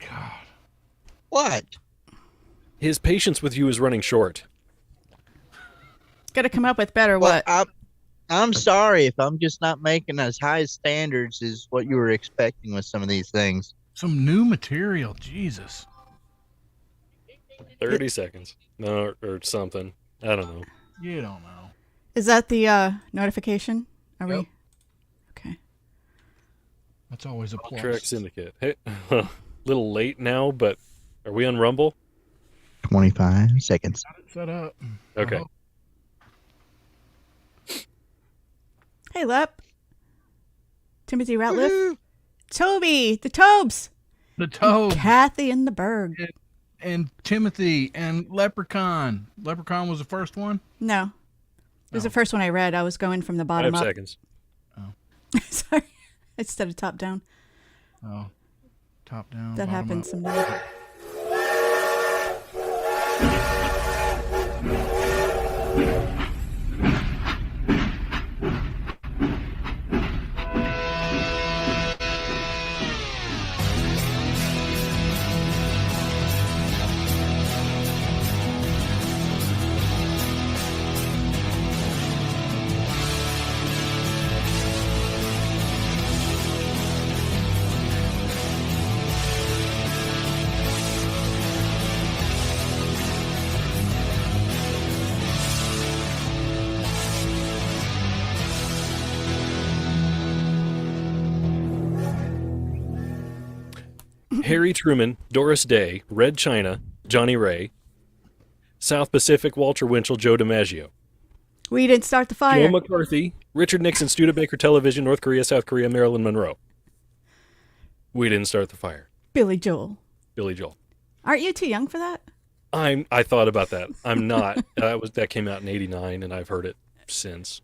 God. What? His patience with you is running short. Got to come up with better Well, what? I'm sorry if I'm just not making as high standards as what you were expecting with some of these things. Some new material. Jesus. 30 seconds. No, or something. I don't know. You don't know. Is that the notification? Are Yep. we? Okay. That's always a plus. Track Syndicate. Hey, little late now, but are we on Rumble? 25 seconds. Got it set up. Okay. Oh, Hey, Lep. Timothy Ratliff. Toby. The Tobes. the Toad Kathy and the Berg. and Timothy and Leprechaun. Leprechaun was the first one? No. It was Oh. the first one I read. I was going from the bottom 5 up. seconds. Sorry. Instead of top down. Oh. Top down. That bottom happens up. sometimes. Harry Truman, Doris Day, Red China, Johnny Ray, South Pacific, Walter Winchell, Joe DiMaggio. We didn't start the fire. Joe McCarthy, Richard Nixon, Studebaker Television, North Korea, South Korea, Marilyn Monroe. We didn't start the fire. Billy Joel. Billy Joel. Aren't you too young for that? I thought about that. I'm not. That came out in '89, and I've heard it since.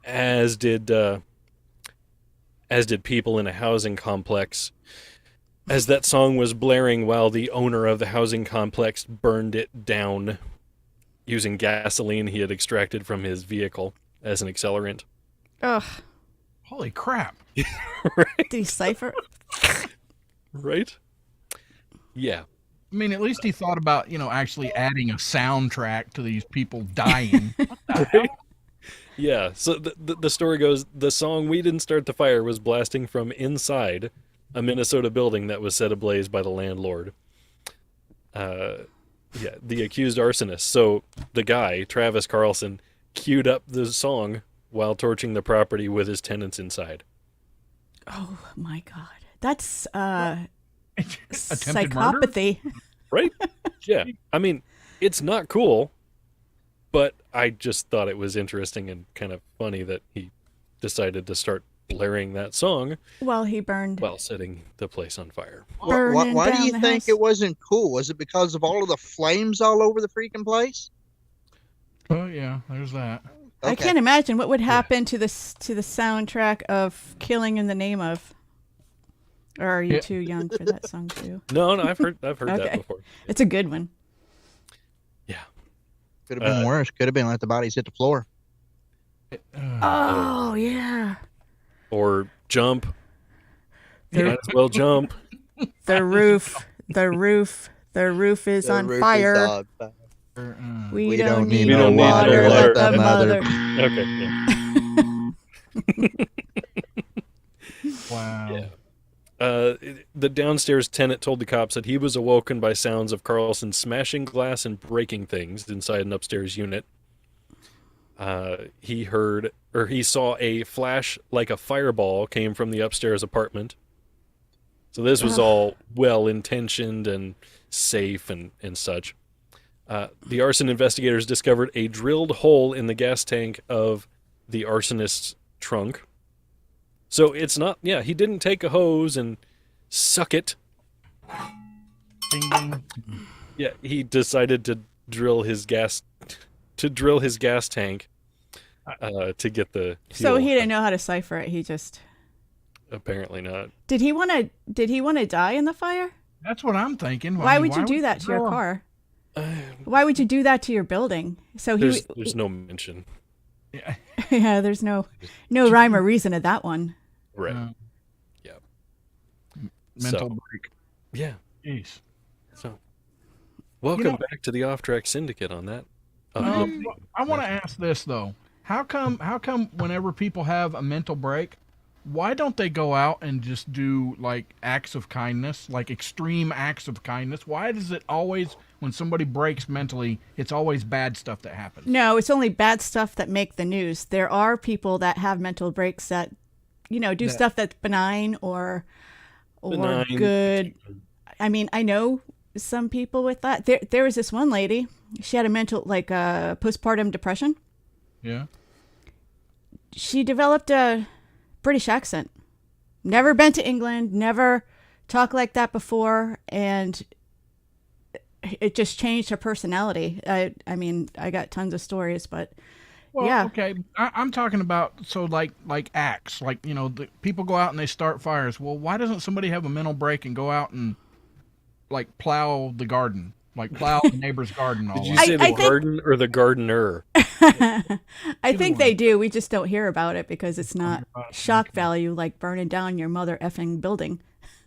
As did people in a housing complex. As that song was blaring while the owner of the housing complex burned it down using gasoline he had extracted from his vehicle as an accelerant. Ugh. Holy crap. Right? Did he cipher? Right? Yeah. I mean, at least he thought about, actually adding a soundtrack to these people dying. What the hell? Yeah, so the story goes, the song We Didn't Start the Fire was blasting from inside a Minnesota building that was set ablaze by the landlord. Yeah, the accused arsonist. So the guy, Travis Carlson, queued up the song while torching the property with his tenants inside. Oh, my God. That's Attempted murder? psychopathy. Right? Yeah. I mean, it's not cool, but I just thought it was interesting and kind of funny that he decided to start blaring that song Well, he burned. while setting the place on fire. Burning Why do down you the think house. it wasn't cool? Was it because of all of the flames all over the freaking place? Oh, yeah, there's that. I Okay. can't imagine what would happen to the soundtrack of "Killing in the Name of." Or are you Yeah. too young for that song too? No, I've heard that Okay. before. It's a good one. Yeah. Could have been worse. Could have been let the bodies hit the floor. Oh yeah, Or jump. You might as well jump. the roof is The on roof is fire. on fire. We don't don't need need no no water. water. Let the mother. Okay. Yeah. Wow. Yeah. The downstairs tenant told the cops that he was awoken by sounds of Carlson smashing glass and breaking things inside an upstairs unit. He saw a flash like a fireball came from the upstairs apartment. So this was all well-intentioned and safe and such. The arson investigators discovered a drilled hole in the gas tank of the arsonist's trunk. So it's not, he didn't take a hose and suck it. Ding, ding. Yeah, he decided to drill his gas tank to get the So fuel. he didn't know how to cipher it. He just Apparently not. did. He want to die in the fire? That's what I'm thinking. Why would you do that to your drill a- car? Why would you do that to your building? So he, There's no mention. Yeah. yeah. There's no rhyme or reason to that one. Right. mental So, break. yeah. Jeez. So, welcome know- back to the Off Track Syndicate on that. I want to ask this though. How come whenever people have a mental break, why don't they go out and just do like acts of kindness, like extreme acts of kindness? Why does it always, when somebody breaks mentally, it's always bad stuff that happens? No, it's only bad stuff that make the news. There are people that have mental breaks that, do stuff that's benign or Benign. good. I mean, I know some people with that. There was this one lady. She had a mental, like, postpartum depression. Yeah. She developed a British accent. Never been to England, never talked like that before, and it just changed her personality. I mean, I got tons of stories, but Well, yeah. okay. I'm talking about like acts, like the people go out and they start fires. Well, why doesn't somebody have a mental break and go out and like plow the garden, like plow the neighbor's garden? All Did you out? say the garden or the gardener? I think they do. We just don't hear about it because it's not shock value like burning down your mother effing building.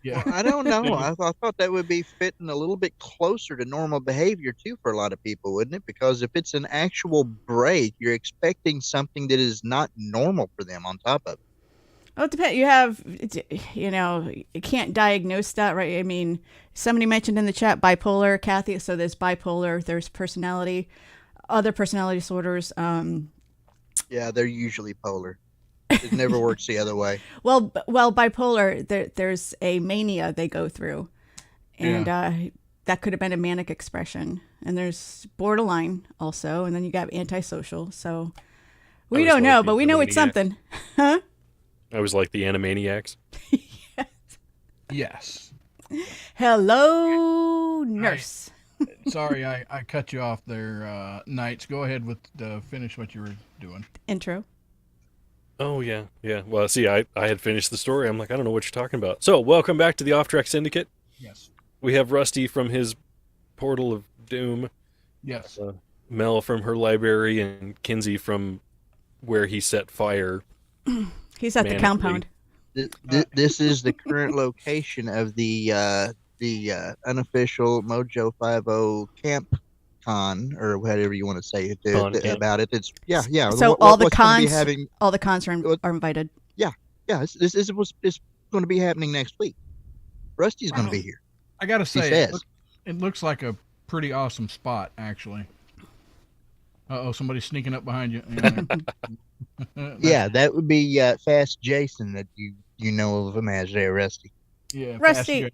Yeah. I don't know. I thought that would be fitting a little bit closer to normal behavior too for a lot of people, wouldn't it? Because if it's an actual break, you're expecting something that is not normal for them on top of it. Well, it depends. You have, you can't diagnose that, right? I mean, somebody mentioned in the chat bipolar, Kathy. So there's bipolar, there's other personality disorders. Yeah, they're usually polar. It never works the other way. Well, bipolar, there's a mania they go through, and that could have been a manic expression. And there's borderline also, and then you got antisocial. So we don't know, but we know it's something, huh? I was like the Animaniacs. Yes. Hello, nurse. Sorry, I cut you off there, Knights. Go ahead with finish what you were doing. Intro. Oh, yeah. Yeah. Well, see, I had finished the story. I'm like, I don't know what you're talking about. So, welcome back to the Off Track Syndicate. Yes. We have Rusty from his Portal of Doom. Yes. Mel from her library, and Kinsey from where he set fire. He's at the compound. This is the current location of the unofficial Mojo 50 camp con, or whatever you want to say about it. It's yeah. So all the cons are invited. Yeah. This is going to be happening next week. Rusty's going to be here. I gotta say, it looks like a pretty awesome spot, actually. Somebody's sneaking up behind you. Yeah, that would be Fast Jason that you know of him as there, Rusty. Yeah, Rusty,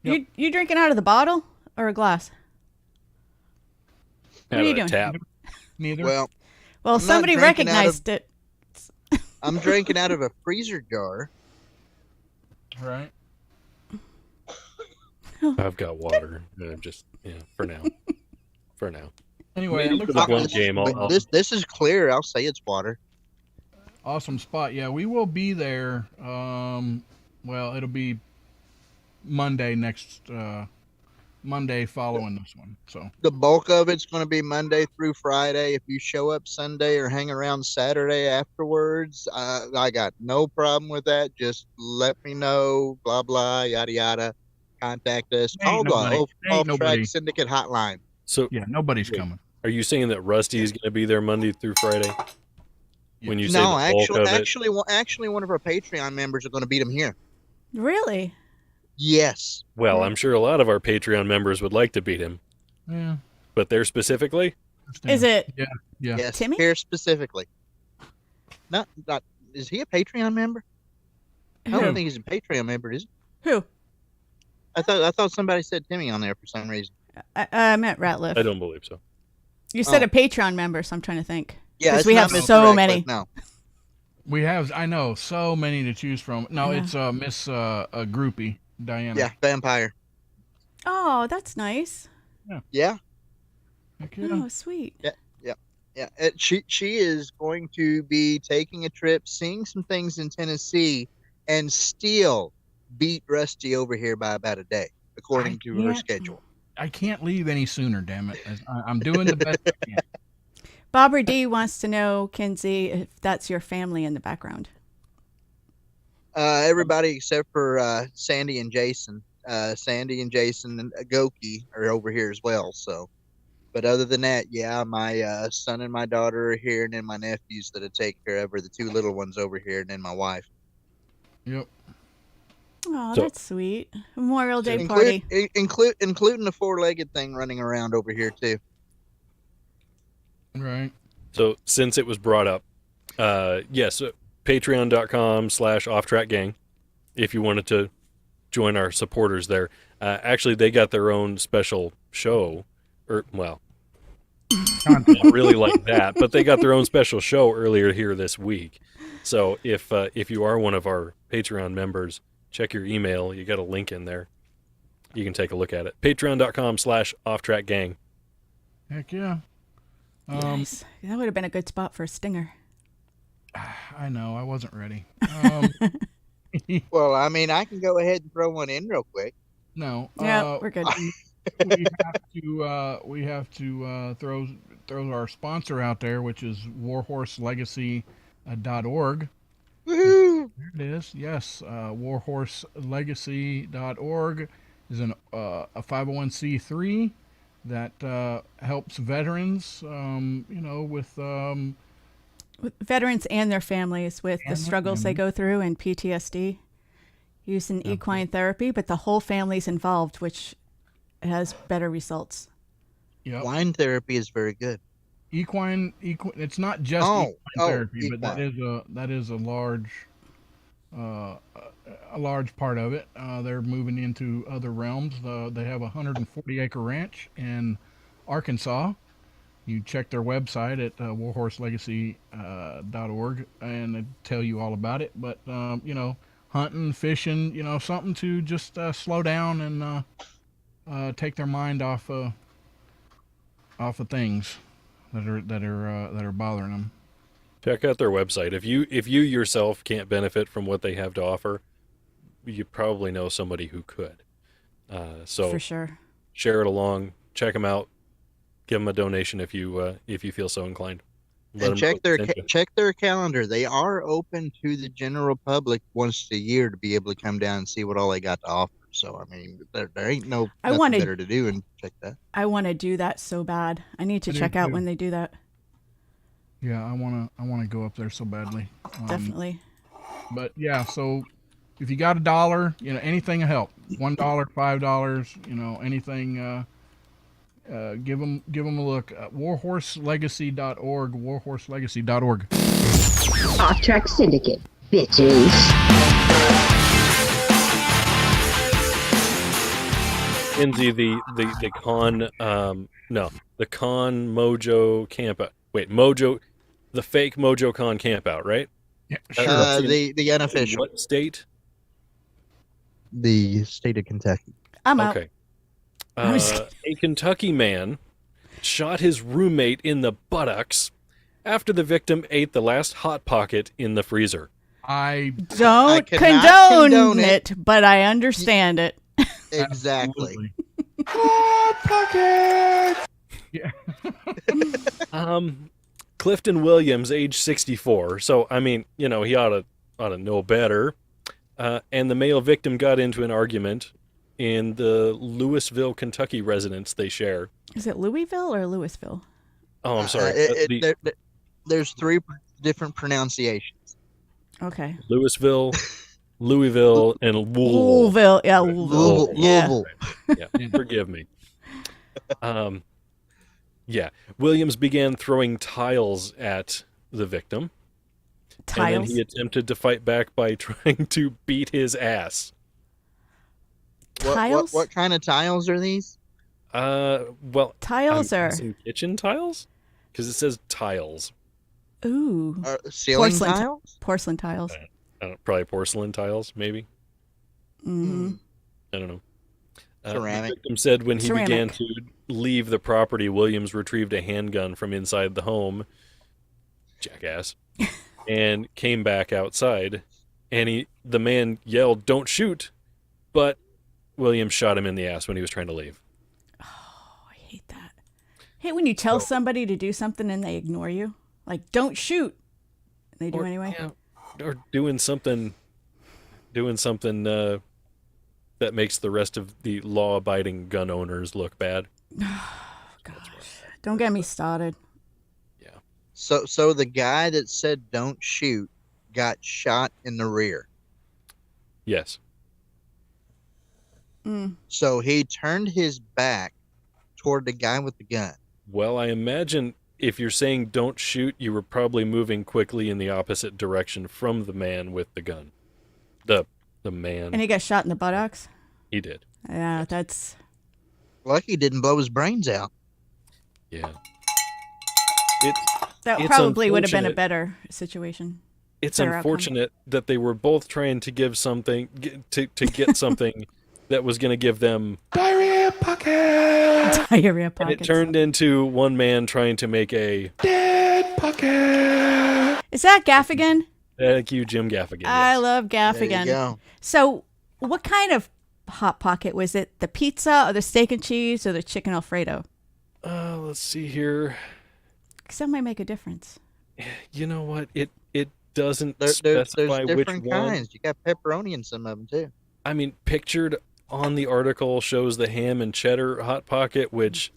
Yep. you drinking out of the bottle or a glass? What are you doing? Tap. Neither. Well, Well, I'm not somebody drinking recognized it. I'm drinking out of a freezer jar. Right. I've got water. Just for now. For now. Anyway, it Maybe looks for the like blunt game. This is clear. I'll say it's water. awesome spot. Yeah, we will be there. Well, it'll be Monday Monday following this one. So The bulk of it's going to be Monday through Friday. If you show up Sunday or hang around Saturday afterwards, I got no problem with that. Just let me know. Blah blah yada yada. Contact us. Call the Off Track Syndicate hotline. So yeah, nobody's coming. Are you saying that Rusty is going to be there Monday through Friday? When you say No, the bulk of it? actually, one of our Patreon members are going to beat him here. Really? Yes. Well, I'm sure a lot of our Patreon members would like to beat him, Yeah. but they're specifically. Is it Yeah. Yes. Timmy? Here specifically. Not. Is he a Patreon member? I don't think he's a Patreon member, is he? who? I thought somebody said Timmy on there for some reason. I meant Ratliff. I don't believe so. You said a Patreon member, so I'm trying to think. Yeah, Because it's we not have Miss so Direct, many. but No. We have, I know, so many to choose from. No, Yeah. it's Miss a groupie, Diana. Yeah, vampire. Oh, that's nice. Yeah. Heck yeah. Oh, sweet. Yeah. She is going to be taking a trip, seeing some things in Tennessee, and still beat Rusty over here by about a day, according to her schedule. I can't leave any sooner, damn it. I'm doing the best I can. Bobber D wants to know, Kinsey, if that's your family in the background. Everybody except for Sandy and Jason. Sandy and Jason and Goki are over here as well. So, but other than that, yeah, my son and my daughter are here, and then my nephews that I take care of are the two little ones over here, and then my wife. Yep. Oh, So- that's sweet. Memorial Day Include, party. including the four-legged thing running around over here too. Right. So since it was brought up, yes, patreon.com/offtrackgang if you wanted to join our supporters there. Actually, they got their own special show, or well, not really like that, but they got their own special show earlier here this week. So if you are one of our Patreon members, check your email. You got a link in there. You can take a look at it. Patreon.com/offtrackgang. Heck yeah. Nice. That would have been a good spot for a stinger. I know. I wasn't ready. Well, I mean, I can go ahead and throw one in real quick. No. Yeah, we're good. We have to throw our sponsor out there, which is warhorselegacy.org. Woohoo! There it is. Yes, warhorselegacy.org is a 501c3 that helps veterans. With veterans and their families with And the their struggles they go through and PTSD, using equine therapy, but the whole family's involved, which has better results. Yep. Wine therapy is very good. Equine. It's not just equine therapy, but that is a large part of it. They're moving into other realms. They have a 140-acre ranch in Arkansas. You check their website at warhorselegacy.org, and they tell you all about it. But hunting, fishing, something to just slow down and take their mind off of things that are bothering them. Check out their website. If you yourself can't benefit from what they have to offer, you probably know somebody who could. So For sure. share it along. Check them out. Give them a donation if you feel so inclined. Let And them know check it's check their calendar. They are open to the general public once a year to be able to come down and see what all they got to offer. So I mean, there ain't nothing better to do and check that. I want to do that so bad. I need to I do check out too. when they do that. Yeah, I wanna go up there so badly. Definitely. But yeah, so if you got $1, anything will help. $1, $5, anything. Give them a look. Warhorselegacy.org. Warhorselegacy.org. Off Track Syndicate, bitches. Lindsay, the Con Mojo camp out. Wait, Mojo, the fake Mojo Con camp out, right? Yeah, Uh, sure. The unofficial, What state? the state of Kentucky. I'm out. Okay. I'm just kidding. A Kentucky man shot his roommate in the buttocks after the victim ate the last Hot Pocket in the freezer. I Don't cannot condone condone it, but I understand it. Exactly. Pocket. Yeah. Clifton Williams, age 64. So I mean, he ought to know better. And the male victim got into an argument in the Louisville, Kentucky residence they share. Is it Louisville or Louisville? Oh, I'm sorry. There's three different pronunciations. Okay. Louisville, Louisville, and Louisville. Yeah, Louisville. Yeah. Louisville. Yeah, forgive me. Yeah. Williams began throwing tiles at the victim. And Tiles. then he attempted to fight back by trying to beat his ass. Tiles? What kind of tiles are these? Well, Tiles I'm are. guessing kitchen tiles? Because it says tiles. Ooh. Ceiling Porcelain tiles? Porcelain tiles. I don't know, probably porcelain tiles, maybe. Mm-hmm. I don't know. Ceramic. The victim said when he Ceramic. began to leave the property, Williams retrieved a handgun from inside the home. Jackass. And came back outside. And the man yelled, "Don't shoot!" But Williams shot him in the ass when he was trying to leave. I hate that. Hate when you tell somebody to do something and they ignore you. Like, don't shoot. They do Or- anyway. yeah, or doing something doing something that makes the rest of the law-abiding gun owners look bad. Gosh, don't get me started. Yeah. So the guy that said don't shoot got shot in the rear. Yes. So he turned his back toward the guy with the gun. Well, I imagine if you're saying don't shoot, you were probably moving quickly in the opposite direction from the man with the gun. The man. And he got shot in the buttocks. He did. Yeah, that's. Lucky he didn't blow his brains out. Yeah. That It's probably would have been a unfortunate. better situation. It's Better outcome. unfortunate that they were both trying to give something to get something that was going to give them, Diarrhea pocket. Diarrhea and pockets. it turned into one man trying to make a. Dead pocket. Is that Gaffigan? Thank you, Jim Gaffigan. I Yes. love There you Gaffigan. go. So, what kind of hot pocket was it? The pizza, or the steak and cheese, or the chicken Alfredo? Let's see here. Because that might make a difference. You know what? It doesn't There's specify which different one. kinds. You got pepperoni in some of them too. I mean, pictured on the article shows the ham and cheddar hot pocket, which,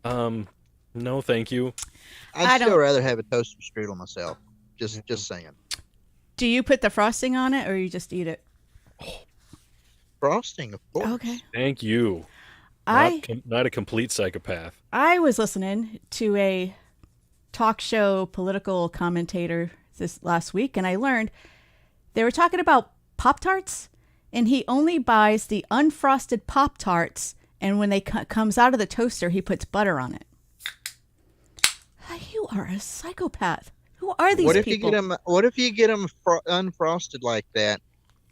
no, thank you. I I'd still don't- rather have a toaster strudel myself. Just saying. Do you put the frosting on it, or you just eat it? Frosting, of course. Okay. Thank you. I Not a complete psychopath. I was listening to a talk show political commentator this last week, and I learned they were talking about Pop-Tarts, and he only buys the unfrosted Pop-Tarts, and when they comes out of the toaster, he puts butter on it. You are a psychopath. Who are these What if people? you get them unfrosted like that,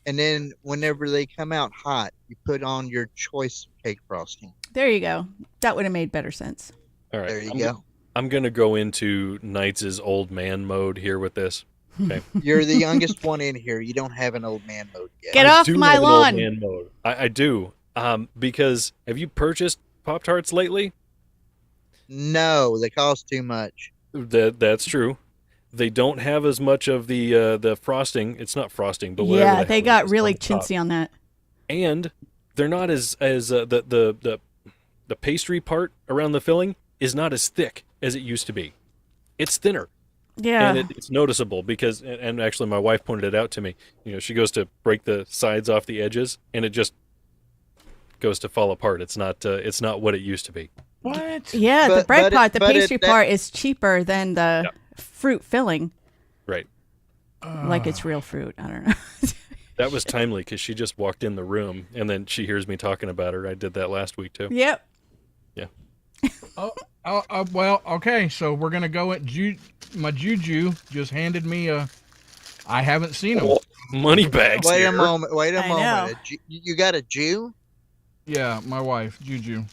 and then whenever they come out hot, you put on your choice cake frosting. There you go. That would have made better sense. All right. There you go. I'm going to go into Knights' old man mode here with this. Okay. You're the youngest one in here. You don't have an old man mode yet. Get I off do my have an old lawn. man mode. I do. Because have you purchased Pop-Tarts lately? No, they cost too much. That's true. They don't have as much of the frosting. It's not frosting, but whatever. Yeah, the they hell it got is really on top. chintzy on that. And they're not as the pastry part around the filling is not as thick as it used to be. It's thinner. Yeah. And it's noticeable because, and actually my wife pointed it out to me. You know, she goes to break the sides off the edges, and it just goes to fall apart. It's not what it used to be. What? Yeah, the But- bread but it- part, the but it- pastry that- part is cheaper than the fruit filling. Right. Like it's real fruit. I don't know. That was timely because she just walked in the room, and then she hears me talking about her. I did that last week too. Yep. Yeah. Well, okay. So we're gonna go at my Juju just handed me a. I haven't seen him. Money bags. Wait here. a moment. Wait a I moment. know. You got a Jew? Yeah, my wife, Juju.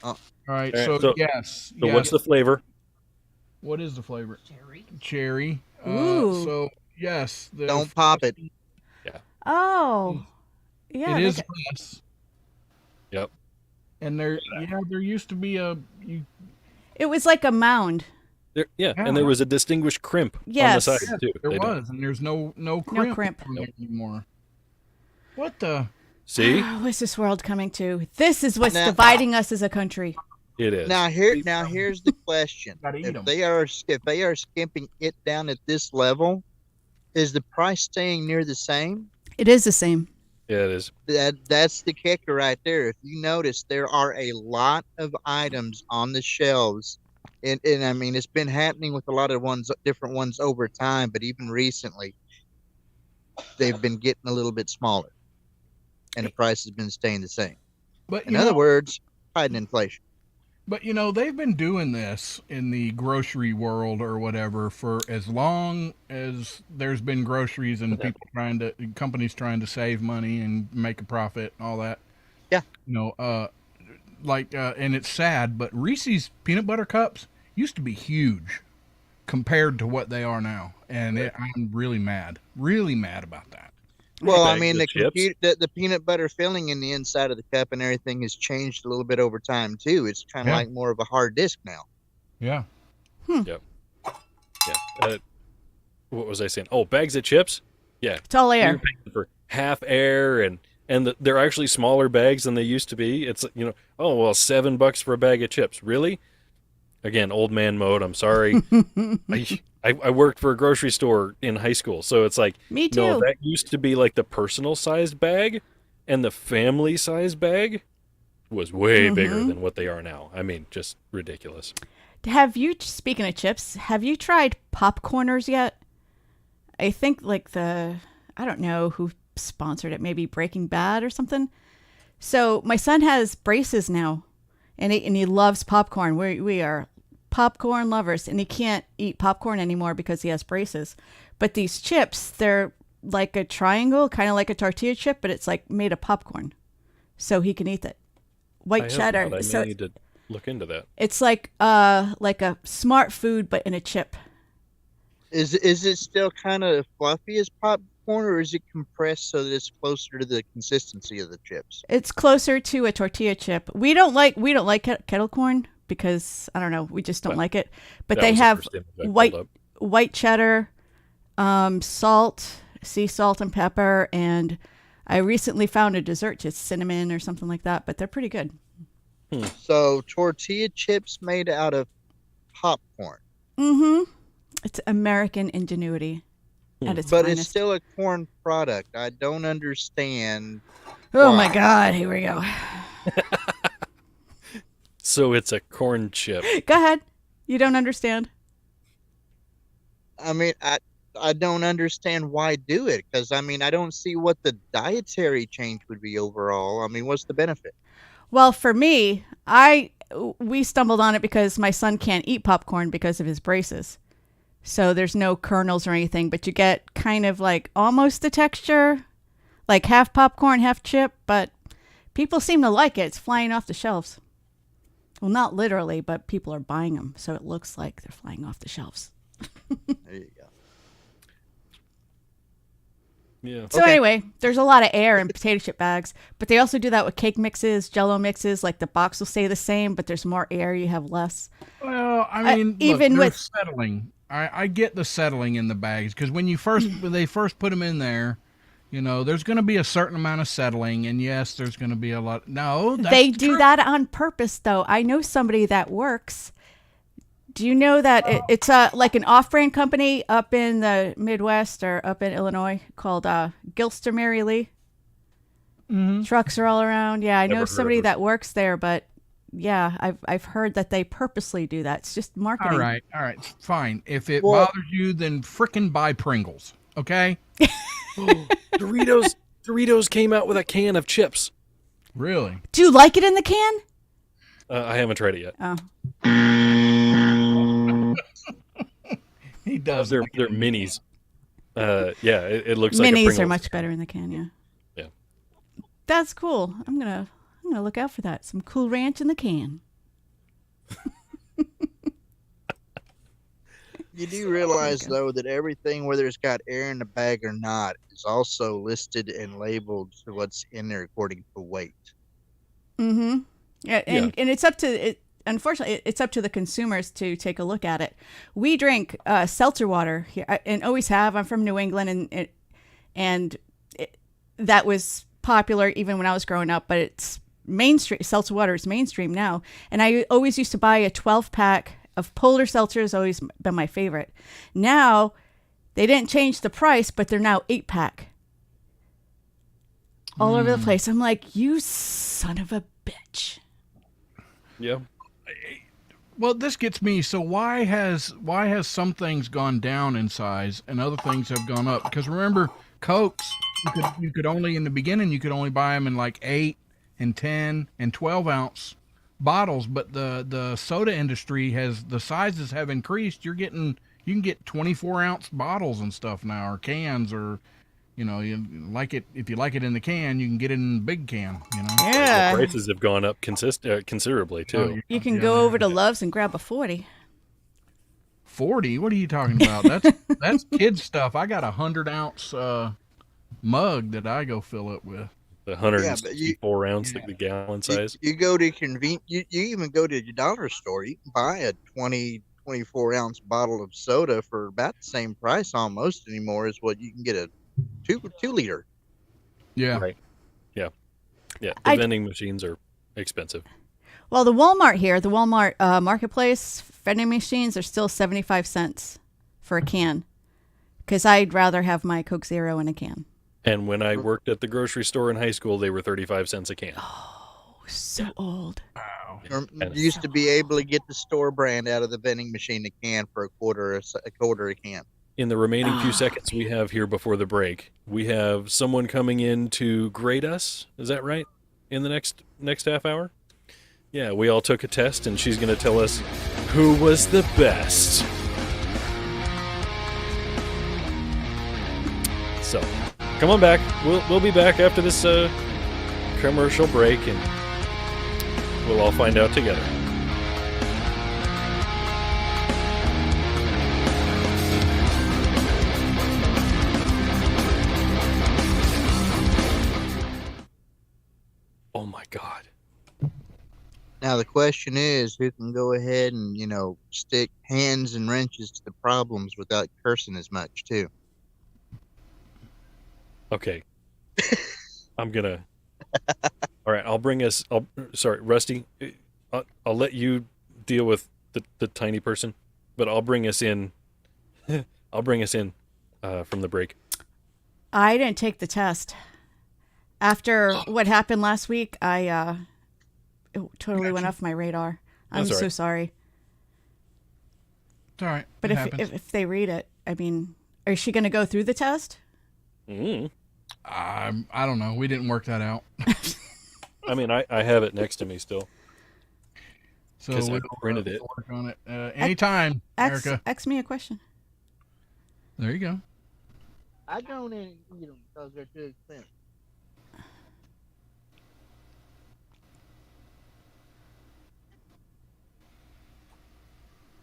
Oh. All right. All right, So, so- yes. So yes. what's the flavor? What is the flavor? Cherry. Ooh. So yes. Don't pop it. Oh. Yeah. It they is got- glass. Yep. And there used to be a. It was like a mound. There, yeah, Yeah. and there was a distinguished crimp Yes. on the side too. There They don't- was, and there's no crimp, crimp. on there anymore. What the? See, What's this world coming to? This is what's Now- dividing us as a country. it is. Now here's the question. Gotta eat 'em. If they are skimping it down at this level, is the price staying near the same? It is the same. Yeah, it is. That's the kicker right there. If you notice, there are a lot of items on the shelves, and I mean it's been happening with a lot of different ones over time, but even recently, they've been getting a little bit smaller, and the price has been staying the same. But In other words, hiding inflation. But they've been doing this in the grocery world or whatever for as long as there's been groceries and companies trying to save money and make a profit and all that. Yeah. And it's sad, but Reese's peanut butter cups used to be huge compared to what they are now. And I'm really mad about that. Well, I Bags mean, of the chips. the peanut butter filling in the inside of the cup and everything has changed a little bit over time too. It's kind of Yeah. like more of a hard disk now. Yeah. Yeah. What was I saying? Oh, bags of chips. Yeah. It's all You're air. paying for half air, and they're actually smaller bags than they used to be. It's, oh, well, $7 for a bag of chips. Really? Again, old man mode. I'm sorry. I worked for a grocery store in high school, so it's like, Me no, too. that used to be like the personal sized bag, and the family sized bag was way bigger than what they are now. I mean, just ridiculous. Speaking of chips, have you tried popcorners yet? I think I don't know who sponsored it, maybe Breaking Bad or something. So my son has braces now, and he loves popcorn. We are popcorn lovers, and he can't eat popcorn anymore because he has braces. But these chips, they're like a triangle, kind of like a tortilla chip, but it's like made of popcorn, so he can eat it. White cheddar. I So may need to look into that. it's like a smart food, but in a chip. Is it still kind of fluffy as popcorn, or is it compressed so that it's closer to the consistency of the chips? It's closer to a tortilla chip. We don't like kettle corn because I don't know, we just don't Well, like it. But That they was the have first image I pulled white up. white cheddar, salt, sea salt and pepper, and I recently found a dessert, just cinnamon or something like that. But they're pretty good. So tortilla chips made out of popcorn, Mm-hmm. It's American ingenuity at its but finest. it's still a corn product. I don't understand. Oh my why. God! Here we go. So it's a corn chip. Go ahead. You don't understand. I mean, I don't understand why do it, because I mean I don't see what the dietary change would be overall. I mean, what's the benefit? Well, for me, we stumbled on it because my son can't eat popcorn because of his braces. So there's no kernels or anything, but you get kind of like almost the texture, like half popcorn, half chip, but people seem to like it. It's flying off the shelves. Well, not literally, but people are buying them, so it looks like they're flying off the shelves. There you go. Yeah. So Okay. anyway, there's a lot of air in potato chip bags, but they also do that with cake mixes, jello mixes. Like the box will stay the same, but there's more air, you have less. Well, I mean, even look, they're with- settling. I get the settling in the bags because when they first put them in there, there's going to be a certain amount of settling, and yes, there's going to be a lot. No, that's They the do truth. that on purpose, though. I know somebody that works. Do you know that it's like an off-brand company up in the Midwest or up in Illinois called Gilster Mary Lee? Mhm. Trucks are all around. Yeah, I Never know heard somebody of it. that works there, but yeah, I've heard that they purposely do that. It's just marketing. All right, fine. If it Well- bothers you, then frickin' buy Pringles, okay? Doritos came out with a can of chips. Really? Do you like it in the can? I haven't tried it yet. Oh, He does. They're minis. Yeah, it looks like a minis are Pringles. much better in the can. Yeah. Yeah. That's cool. I'm gonna look out for that. Some Cool Ranch in the can. You do realize though that everything, whether it's got air in the bag or not, is also listed and labeled to what's in there according to weight. Mm-hmm. Yeah, and it's up to it. Unfortunately, it's up to the consumers to take a look at it. We drink seltzer water here, and always have. I'm from New England, and that was popular even when I was growing up. But it's mainstream. Seltzer water is mainstream now, and I always used to buy a 12-pack of Polar Seltzer. Has always been my favorite. Now they didn't change the price, but they're now 8-pack. All over the place. I'm like, you son of a bitch. Yeah. Well, this gets me. So why has some things gone down in size and other things have gone up? Because remember, Cokes, you could only in the beginning you could only buy them in like 8 and 10 and 12 ounce bottles, but the soda industry the sizes have increased. You can get 24 ounce bottles and stuff now, or cans, or you like it if you like it in the can, you can get it in the big can. Yeah. The prices have gone up considerably too. You can go over to Love's and grab a 40. 40? What are you talking about? That's kid stuff. I got a 100-ounce mug that I go fill it with. The Yeah, 164 ounce, the gallon size. You go to you even go to the dollar store. You can buy a 24 ounce bottle of soda for about the same price almost anymore as what you can get a 2 liter. Yeah. Right. Yeah. The I- vending machines are expensive. Well, the Walmart here, the Walmart marketplace vending machines are still 75 cents for a can, because I'd rather have my Coke Zero in a can. And when I worked at the grocery store in high school, they were 35 cents a can. Oh, so old. Wow. You used to be able to get the store brand out of the vending machine a can for a quarter a can. In the remaining few seconds we have here before the break, we have someone coming in to grade us. Is that right? In the next half hour? Yeah, we all took a test, and she's going to tell us who was the best. So, come on back. We'll be back after this commercial break, and we'll all find out together. Oh my God. Now the question is, who can go ahead and stick hands and wrenches to the problems without cursing as much too? Okay. I'm gonna. All right, I'll bring us. Sorry, Rusty. I'll let you deal with the tiny person, but I'll bring us in. I'll bring us in from the break. I didn't take the test. After what happened last week, it totally went off my radar. I'm That's all so right. sorry. It's all right. But It if, happens. if they read it, I mean, is she going to go through the test? Mm. I don't know. We didn't work that out. I mean, I have it next to me still. So 'Cause I we'll printed it. work on it. Anytime, Erica. Ask me a question. There you go. I don't eat them because they're too expensive.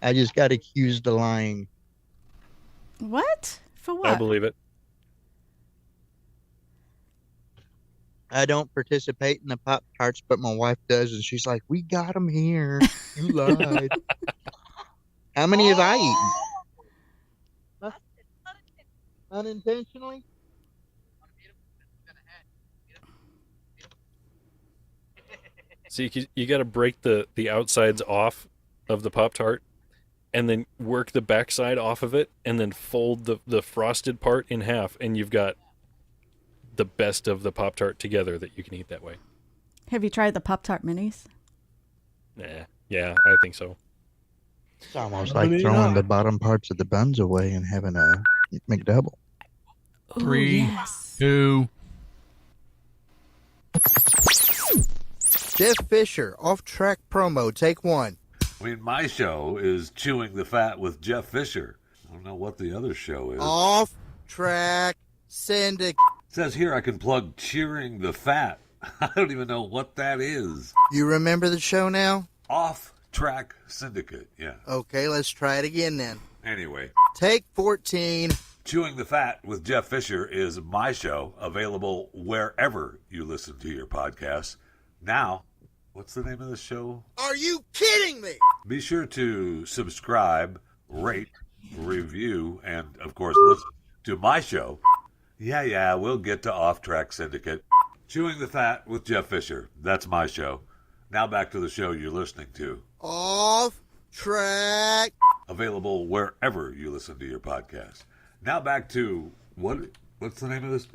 I just got accused of lying. What? For what? I believe it. I don't participate in the Pop Tarts, but my wife does, and she's like, "We got them here. You lied." How many have I eaten? Huh? Unintentionally? See, you got to break the outsides off of the Pop-Tart, and then work the backside off of it, and then fold the frosted part in half, and you've got the best of the Pop-Tart together that you can eat that way. Have you tried the Pop-Tart minis? Nah, yeah, I think so. It's almost like throwing the bottom parts of the buns away and having a McDouble. Ooh, 3, yes. 2. Jeff Fisher, off-track promo, take 1. I mean, my show is Chewing the Fat with Jeff Fisher. I don't know what the other show is. Off-track syndicate. It says here I can plug Cheering the Fat. I don't even know what that is. You remember the show now? Off Track Syndicate, yeah. Okay, let's try it again then. Anyway, Take 14. Chewing the Fat with Jeff Fisher is my show, available wherever you listen to your podcasts. Now, what's the name of the show? Are you kidding me? Be sure to subscribe, rate, review, and, of course, listen to my show. Yeah, we'll get to Off Track Syndicate. Chewing the Fat with Jeff Fisher. That's my show. Now back to the show you're listening to. Off-track. Available wherever you listen to your podcast. Now back to, what's the name of this?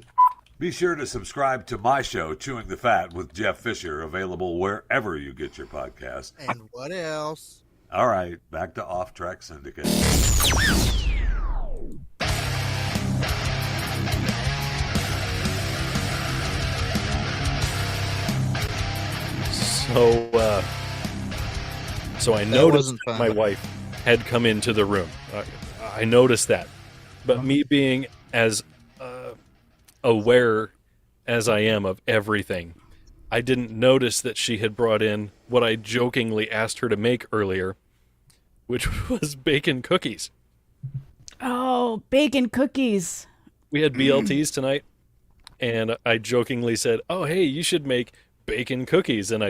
Be sure to subscribe to my show, Chewing the Fat with Jeff Fisher, available wherever you get your podcast. And what else? All right, back to Off Track Syndicate. So I noticed wasn't fun. my wife had come into the room. I noticed that. But me being as aware as I am of everything, I didn't notice that she had brought in what I jokingly asked her to make earlier, which was bacon cookies. Oh, bacon cookies. We had BLTs tonight, and I jokingly said, "Oh, hey, you should make bacon cookies." And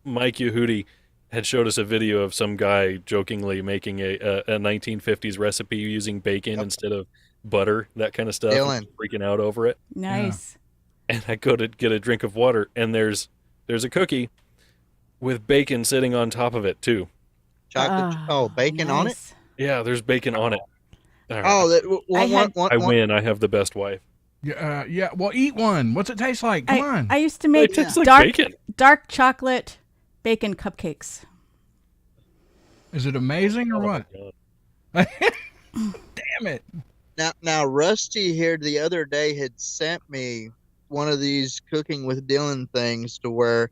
Mike Yehudi had showed us a video of some guy jokingly making a 1950s recipe using bacon instead of butter, that kind of stuff. Dylan. And freaking out over it. Nice. And I go to get a drink of water, and there's a cookie with bacon sitting on top of it too. Chocolate. Bacon on it. nice. Yeah, there's bacon on it. All right. Oh, I win. I have the best wife. Yeah. Well, eat one. What's it taste like? Come on. I used to make It tastes like dark bacon. dark chocolate bacon cupcakes. Is it amazing or Oh, what? my God. Damn it. Now, Rusty here the other day had sent me one of these cooking with Dylan things to where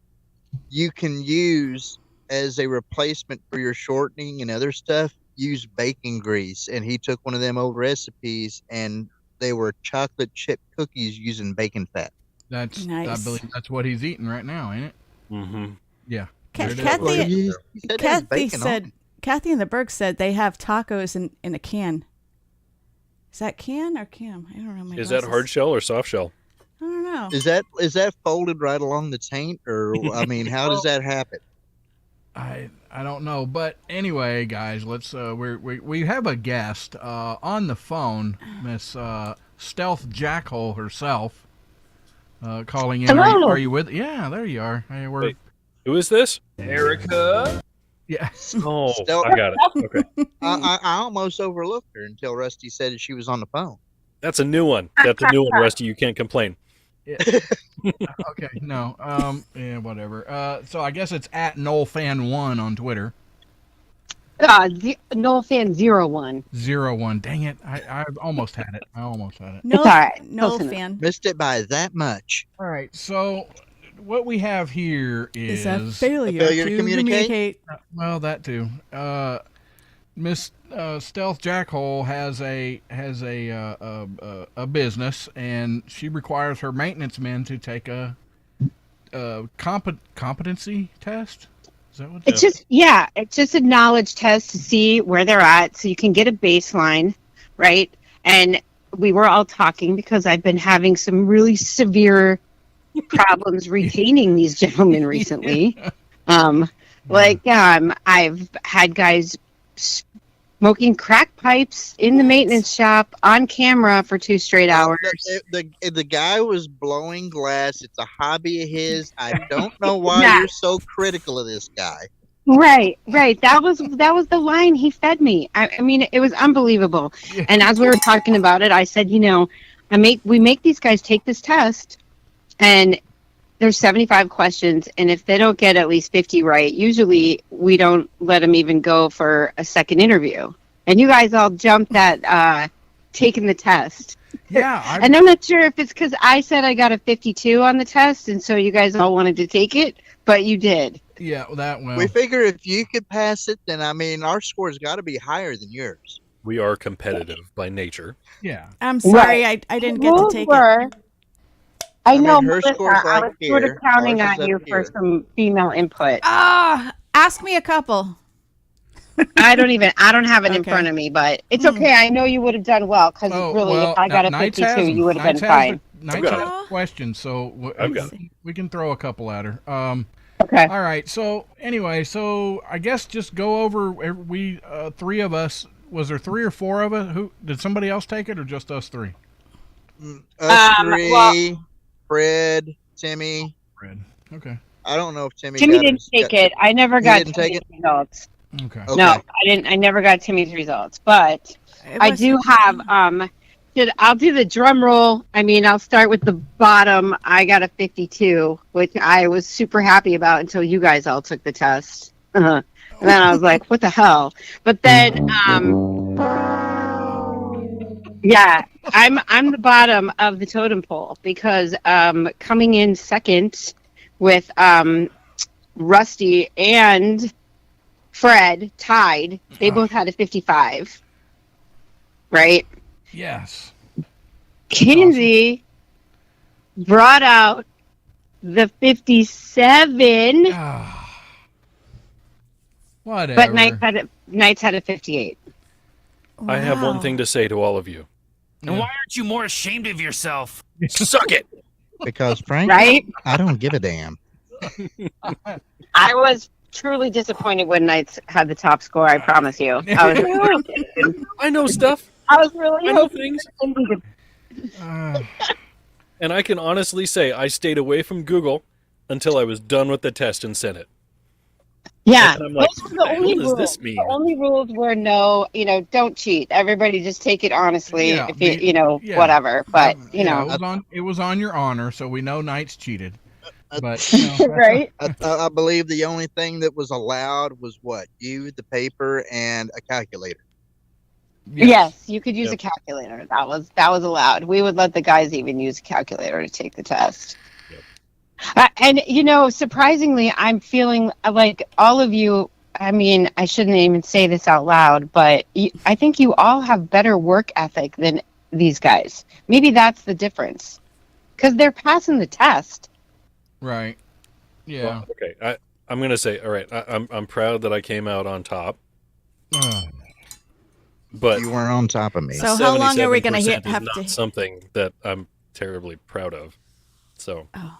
you can use as a replacement for your shortening and other stuff, use bacon grease. And he took one of them old recipes and they were chocolate chip cookies using bacon fat. That's Nice. I believe that's what he's eating right now, ain't it? Mm-hmm. Yeah. Ca- There it is. Kathy- Well, he said there was Kathy bacon on said, it. Kathy and the Berg said they have tacos in a can. Is that can or cam? I don't know. My Is that glasses. hard shell or soft shell? I don't know. Is that folded right along the taint, or I mean, how does that happen? I don't know, but anyway, guys, let's we have a guest on the phone, Miss Stealth Jackhole herself, calling in. Hello. Are you with? Yeah, there you are. Hey, we're Wait. Who is this? yeah. Oh, Stealth- I got it. Okay. I almost overlooked her until Rusty said she was on the phone. That's a new one. That's a new one, Rusty. You can't complain. Yeah. Okay, no. Yeah, whatever. So I guess it's at NoelFan1 on Twitter. NoelFan01. 01. Dang it. I almost had it. No, It's all right. no Close enough. fan. Missed it by that much. All right. So what we have here Is a is failure, failure to to communicate? well, that too. Miss Stealth Jackhole has a business, and she requires her maintenance men to take a competency test. Is that what? It's just a knowledge test to see where they're at so you can get a baseline, right? And we were all talking because I've been having some really severe problems retaining these gentlemen recently. I've had guys smoking crack pipes in the maintenance shop on camera for 2 straight hours. The guy was blowing glass. It's a hobby of his. I don't know why Yeah. you're so critical of this guy. Right. That was the line he fed me. I mean, it was unbelievable. Yeah. And as we were talking about it, I said, we make these guys take this test, and there's 75 questions, and if they don't get at least 50 right, usually we don't let them even go for a second interview. And you guys all jumped at taking the test. Yeah. And I'm not sure if it's because I said I got a 52 on the test, and so you guys all wanted to take it, but you did. Yeah. That well. We figure if you could pass it, then I mean our score's got to be higher than yours. We are competitive by nature. Yeah. I'm sorry, I didn't get to Rules take it. were- I mean, know, her Melissa, score's I like was sort of here, counting ours is on you up for here. some female input. Ask me a couple. I don't have it in Okay. front of me, but it's okay. I know you would have done well because really, if I got a Knights 52, has 'em. you would have Knights been has fine. the- Knights got has it. a question, so I've got it. we can throw a couple at her. Okay. All right. So anyway, so I guess just go over. We 3 of us. Was there 3 or 4 of us? Who did somebody else take it, or just us 3? Us three, well- Fred, Timmy. Fred. Okay. I don't know if Timmy Timmy got didn't his- take it. I never got didn't take Timmy's results. Okay. Okay. No, I didn't. I never got Timmy's results, but I do have. I'll do the drum roll. I mean, I'll start with the bottom. I got a 52, which I was super happy about until you guys all took the test. And then I was like, "What the hell?" But then, yeah, I'm the bottom of the totem pole because coming in second with Rusty and Fred tied. They both had a 55, right? Yes. Kinsey brought out the 57, Whatever. but Knights had a 58. I have one thing to say to all of you. And why aren't you more ashamed of yourself? Suck it. Because Frank, Right? I don't give a damn. I was truly disappointed when Knights had the top score. I promise you. I was I know stuff. I was really I know hoping. things. Uh, And I can honestly say I stayed away from Google until I was done with the test and sent it. Yeah, And I'm like, those were what the the hell only does rules. this The mean? only rules were no, don't cheat. Everybody just take it honestly. Yeah, If you, yeah. whatever. But yeah, it was on your honor, so we know Knights cheated. I, But right? I believe the only thing that was allowed was what? You, the paper, and a calculator. Yes, you could use Yep. a calculator. That was allowed. We would let the guys even use a calculator to take the test. Yep. And surprisingly, I'm feeling like all of you. I mean, I shouldn't even say this out loud, but I think you all have better work ethic than these guys. Maybe that's the difference, because they're passing the test. Right. Yeah. Well, okay, I'm gonna say, all right, I'm proud that I came out on top, but You weren't on top of me. So how long are we going to 77% have is not to? something that I'm terribly proud of. So Oh.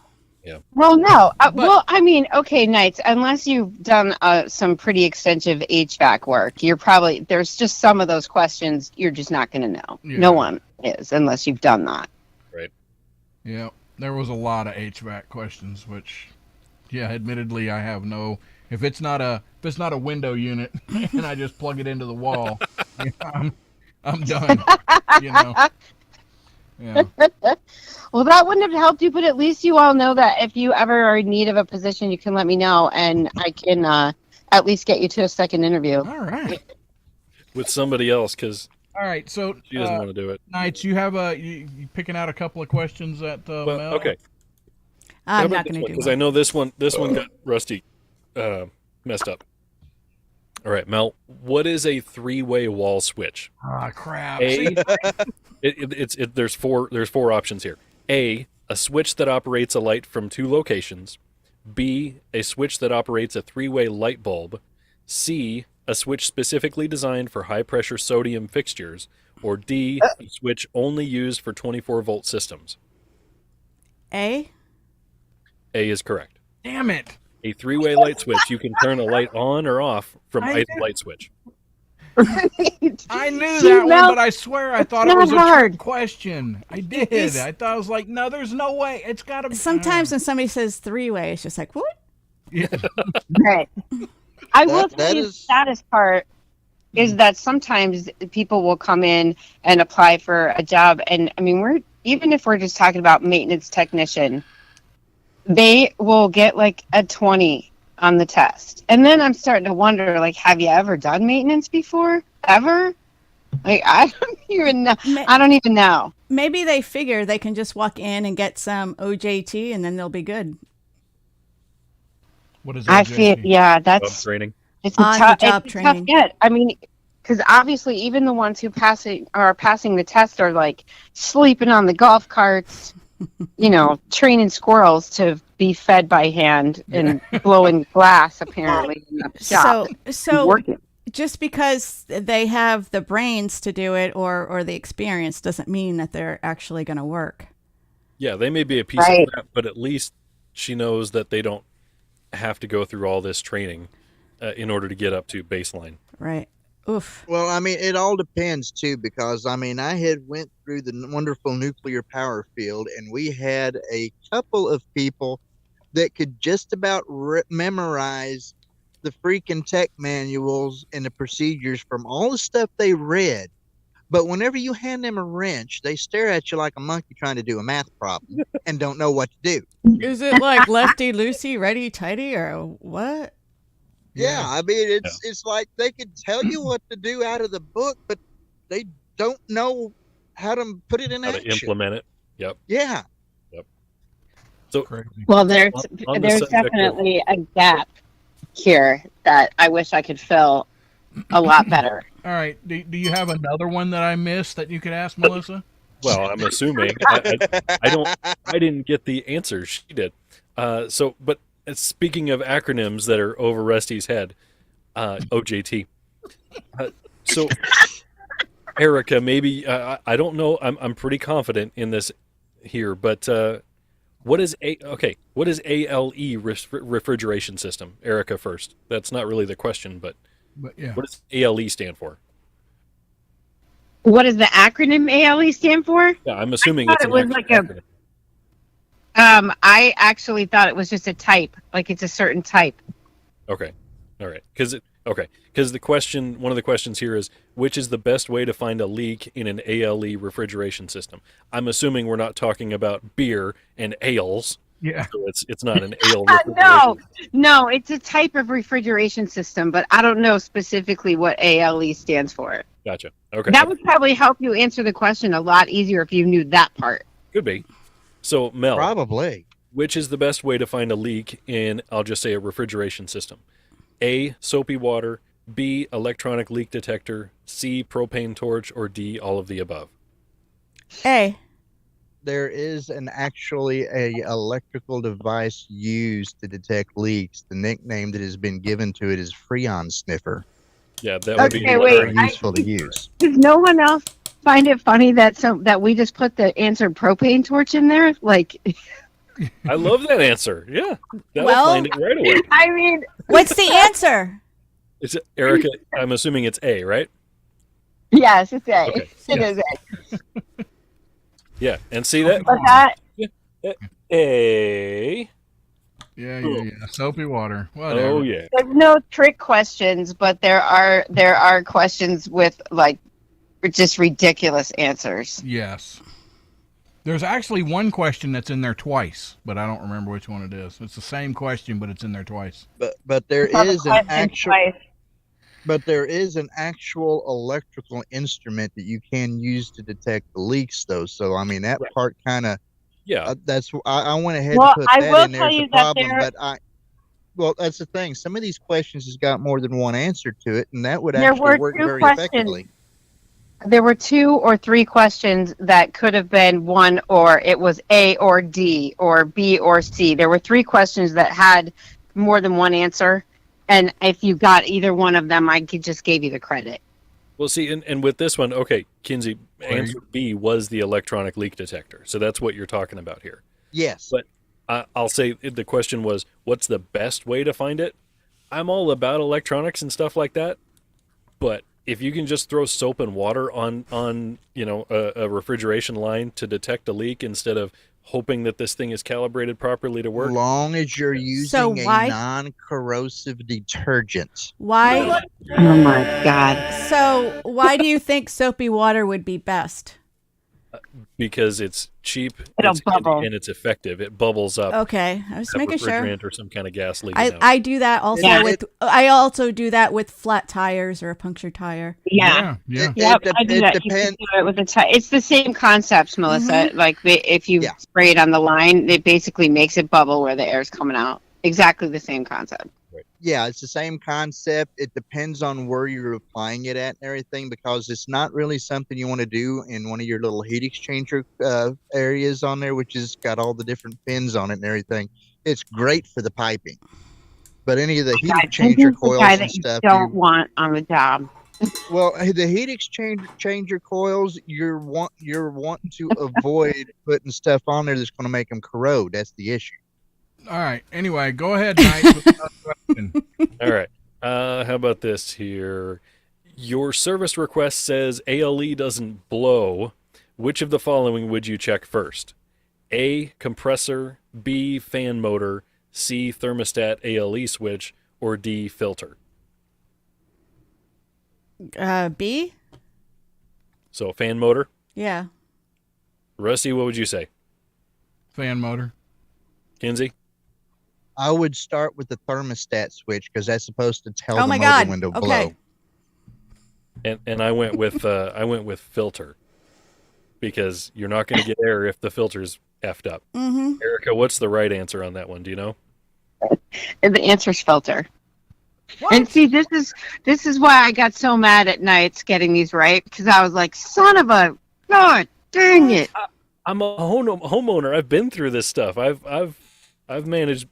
Well, no. Well, I mean, okay, Knights, unless you've done some pretty extensive HVAC work, there's just some of those questions you're just not going to know. Yeah. No one is, unless you've done that. right. Yeah, there was a lot of HVAC questions, which, yeah, admittedly, I have no. If it's not a window unit and I just plug it into the wall, I'm done. Yeah. Well, that wouldn't have helped you, but at least you all know that if you ever are in need of a position, you can let me know, and I can at least get you to a second interview. All right. With somebody else, because All right. So, she doesn't want to do it. Knights, you have you picking out a couple of questions at Well, Mel? okay. How I'm about not this going to one? do Because one. I know this one got Rusty messed up. All right, Mel. What is a three-way wall switch? Ah, crap. A, See? there's four options here. A switch that operates a light from two locations. B, a switch that operates a three-way light bulb. C, a switch specifically designed for high-pressure sodium fixtures. Or D, a switch only used for 24-volt systems. A? A is correct. Damn it. A three-way light switch, you can turn a light on or off from I either knew- light switch. I knew See, that one, Mel, but I swear I thought it's it was a not hard. trick question. I did. It's- I thought I was like, no, there's no way. It's got to be. Sometimes when somebody says three-way, it's just like, what? Yeah. Right. I will That tell you the is- saddest part is that sometimes people will come in and apply for a job, and I mean, even if we're just talking about maintenance technician, they will get like a 20 on the test. And then I'm starting to wonder, like, have you ever done maintenance before? Ever? Like, I don't even know. I don't even know. Maybe they figure they can just walk in and get some OJT and then they'll be good. What is I OJT? feel, yeah, Job that's training. it's a On the tough, job it's a tough training. get. I mean, because obviously, even the ones who are passing the test are like sleeping on the golf carts, training squirrels to be fed by hand and blowing glass. Apparently, in the shop. So Working. just because they have the brains to do it or the experience doesn't mean that they're actually going to work. Yeah, they may be a piece Right. of crap, but at least she knows that they don't have to go through all this training in order to get up to baseline. Right. Oof. Well, I mean, it all depends too, because I mean, I had went through the wonderful nuclear power field, and we had a couple of people that could just about memorize the freaking tech manuals and the procedures from all the stuff they read. But whenever you hand them a wrench, they stare at you like a monkey trying to do a math problem and don't know what to do. Is it like lefty loosey, righty tighty, or what? Yeah, I mean, it's like they could tell you what to do out of the book, but they don't know how to put it in How to action. implement it. Yep. Yeah. So Crazy. Well, there's on the there's subject of- definitely a gap here that I wish I could fill a lot better. All right. Do you have another one that I missed that you could ask Melissa? Well, I'm assuming I didn't get the answer. She did. But speaking of acronyms that are over Rusty's head, OJT. So, Erica, maybe I don't know. I'm pretty confident in this here, but what is ALE refrigeration system? Erica first. That's not really the question, but But yeah. what does ALE stand for? What does the acronym ALE stand for? Yeah, I'm assuming thought it's it an was actual like a- acronym. I actually thought it was just a type, like it's a certain type. Okay. All right. Because the question, one of the questions here is, which is the best way to find a leak in an ALE refrigeration system? I'm assuming we're not talking about beer and ales. Yeah. So it's not an ale refrigeration. No, it's a type of refrigeration system, but I don't know specifically what ALE stands for. Gotcha. Okay. That would probably help you answer the question a lot easier if you knew that part. Could be. So Mel, Probably. which is the best way to find a leak in, I'll just say, a refrigeration system? A, soapy water, B, electronic leak detector, C, propane torch, or D, all of the above? A. There is actually a electrical device used to detect leaks. The nickname that has been given to it is Freon Sniffer. Yeah, that would be Okay, what wait, Very useful to use. Does no one else find it funny that we just put the answer propane torch in there? Like, I love that answer. Yeah. That'll Well- find it right away. I mean, What's the answer? Is it, Erica, I'm assuming it's A, right? yes, it's A. Okay. It is A. Yeah. And see that? But that A. Yeah. Soapy water. Whatever. Oh, yeah. there's no trick questions, but there are questions with like just ridiculous answers. Yes. There's actually one question that's in there twice, but I don't remember which one it is. It's the same question, but it's in there twice. But there Saw the is an question actual twice. but there is an actual electrical instrument that you can use to detect the leaks, though. So I mean that Right. part kind of Yeah. that's I went ahead Well, and put I that will in there tell as you a that problem. there- But well, that's the thing. Some of these questions has got more than one answer to it, and that would There actually were work two very questions. effectively. There were 2 or 3 questions that could have been one, or it was A or D or B or C. There were 3 questions that had more than one answer. And if you got either one of them, just gave you the credit. Well, see, and with this one, okay, Kinsey, answer B was the electronic leak detector. So that's what you're talking about here. Yes. But I'll say the question was, what's the best way to find it? I'm all about electronics and stuff like that. But if you can just throw soap and water on a refrigeration line to detect a leak instead of hoping that this thing is calibrated properly to work. Long as you're using So why- a non-corrosive detergent. Why? Oh my God. So why do you think soapy water would be best? Because it's cheap, It'll it's bubble. and it's effective. It bubbles up. Okay, I was a making sure. refrigerant or some kind of gas leaking out. I do that also Yeah. with. I also do that with flat tires or a punctured tire. Yeah. Yeah. Yep, It I do it that. You can depends. do it with it's the same concept, Melissa. Like if you Yeah. spray it on the line, it basically makes it bubble where the air's coming out. Exactly the same concept. Yeah, it's the same concept. It depends on where you're applying it at and everything, because it's not really something you want to do in one of your little heat exchanger areas on there, which has got all the different pins on it and everything. It's great for the piping, but any of the heat This is exchanger the coils guy and that you stuff, don't want on the job. well, the heat exchanger coils, you're wanting to avoid putting stuff on there that's going to make them corrode. That's the issue. All right. Anyway, go ahead, Mike. with another question. All right. How about this here? Your service request says ALE doesn't blow. Which of the following would you check first? A, compressor, B, fan motor, C, thermostat ALE switch, or D, filter? B. So fan motor. Yeah. Rusty, what would you say? Fan motor. Kinsey? I would start with the thermostat switch because that's supposed to tell Oh the my motor God. when to Okay. blow. And I went with filter, because you're not going to get air if the filter's effed up. Mm-hmm. Erica, what's the right answer on that one? Do you know? And the answer's filter. And see, this is why I got so mad at nights getting these right, because I was like, son of a God, dang it. I'm a homeowner. I've been through this stuff. I've managed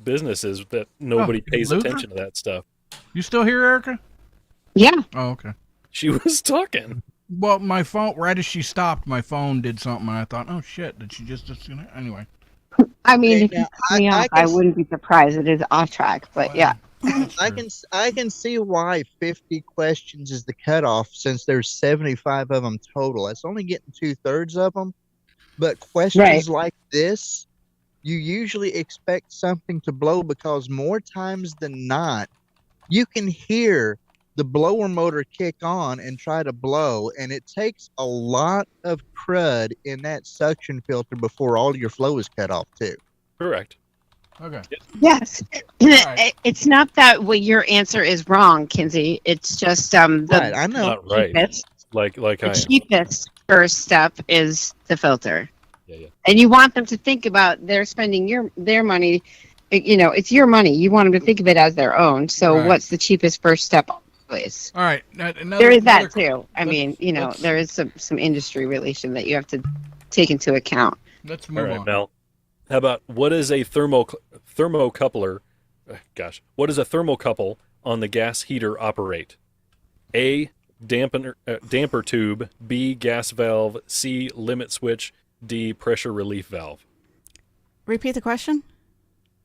businesses that nobody pays Luther? attention to that stuff. You still here, Erica? Yeah. Oh, okay. She was talking. Well, my phone, right as she stopped, my phone did something, and I thought, oh, shit, did she just anyway. I mean, Okay, if you now, cut me off, I wouldn't be surprised. It is off track, but yeah. That's That's true. I can see why 50 questions is the cutoff since there's 75 of them total. That's only getting 2/3 of them. But questions like this, you usually expect something to blow because more times than not, you can hear the blower motor kick on and try to blow, and it takes a lot of crud in that suction filter before all your flow is cut off too. Correct. Okay. Yes. right. It's not that what your answer is wrong, Kinsey. It's just Right, the I know. Not right. cheapest, Like I the am. cheapest first step is the filter. Yeah. And you want them to think about they're spending their money. It's your money. You want them to think of it as their own. So Right. what's the cheapest first step always? All right. Another, There is that another- too. I mean, let's- there is some industry relation that you have to take into account. Let's All move right, on. Mel. How about what is a thermocoupler? What does a thermocouple on the gas heater operate? A. Damper tube. B. Gas valve. C. Limit switch. D. Pressure relief valve. Repeat the question.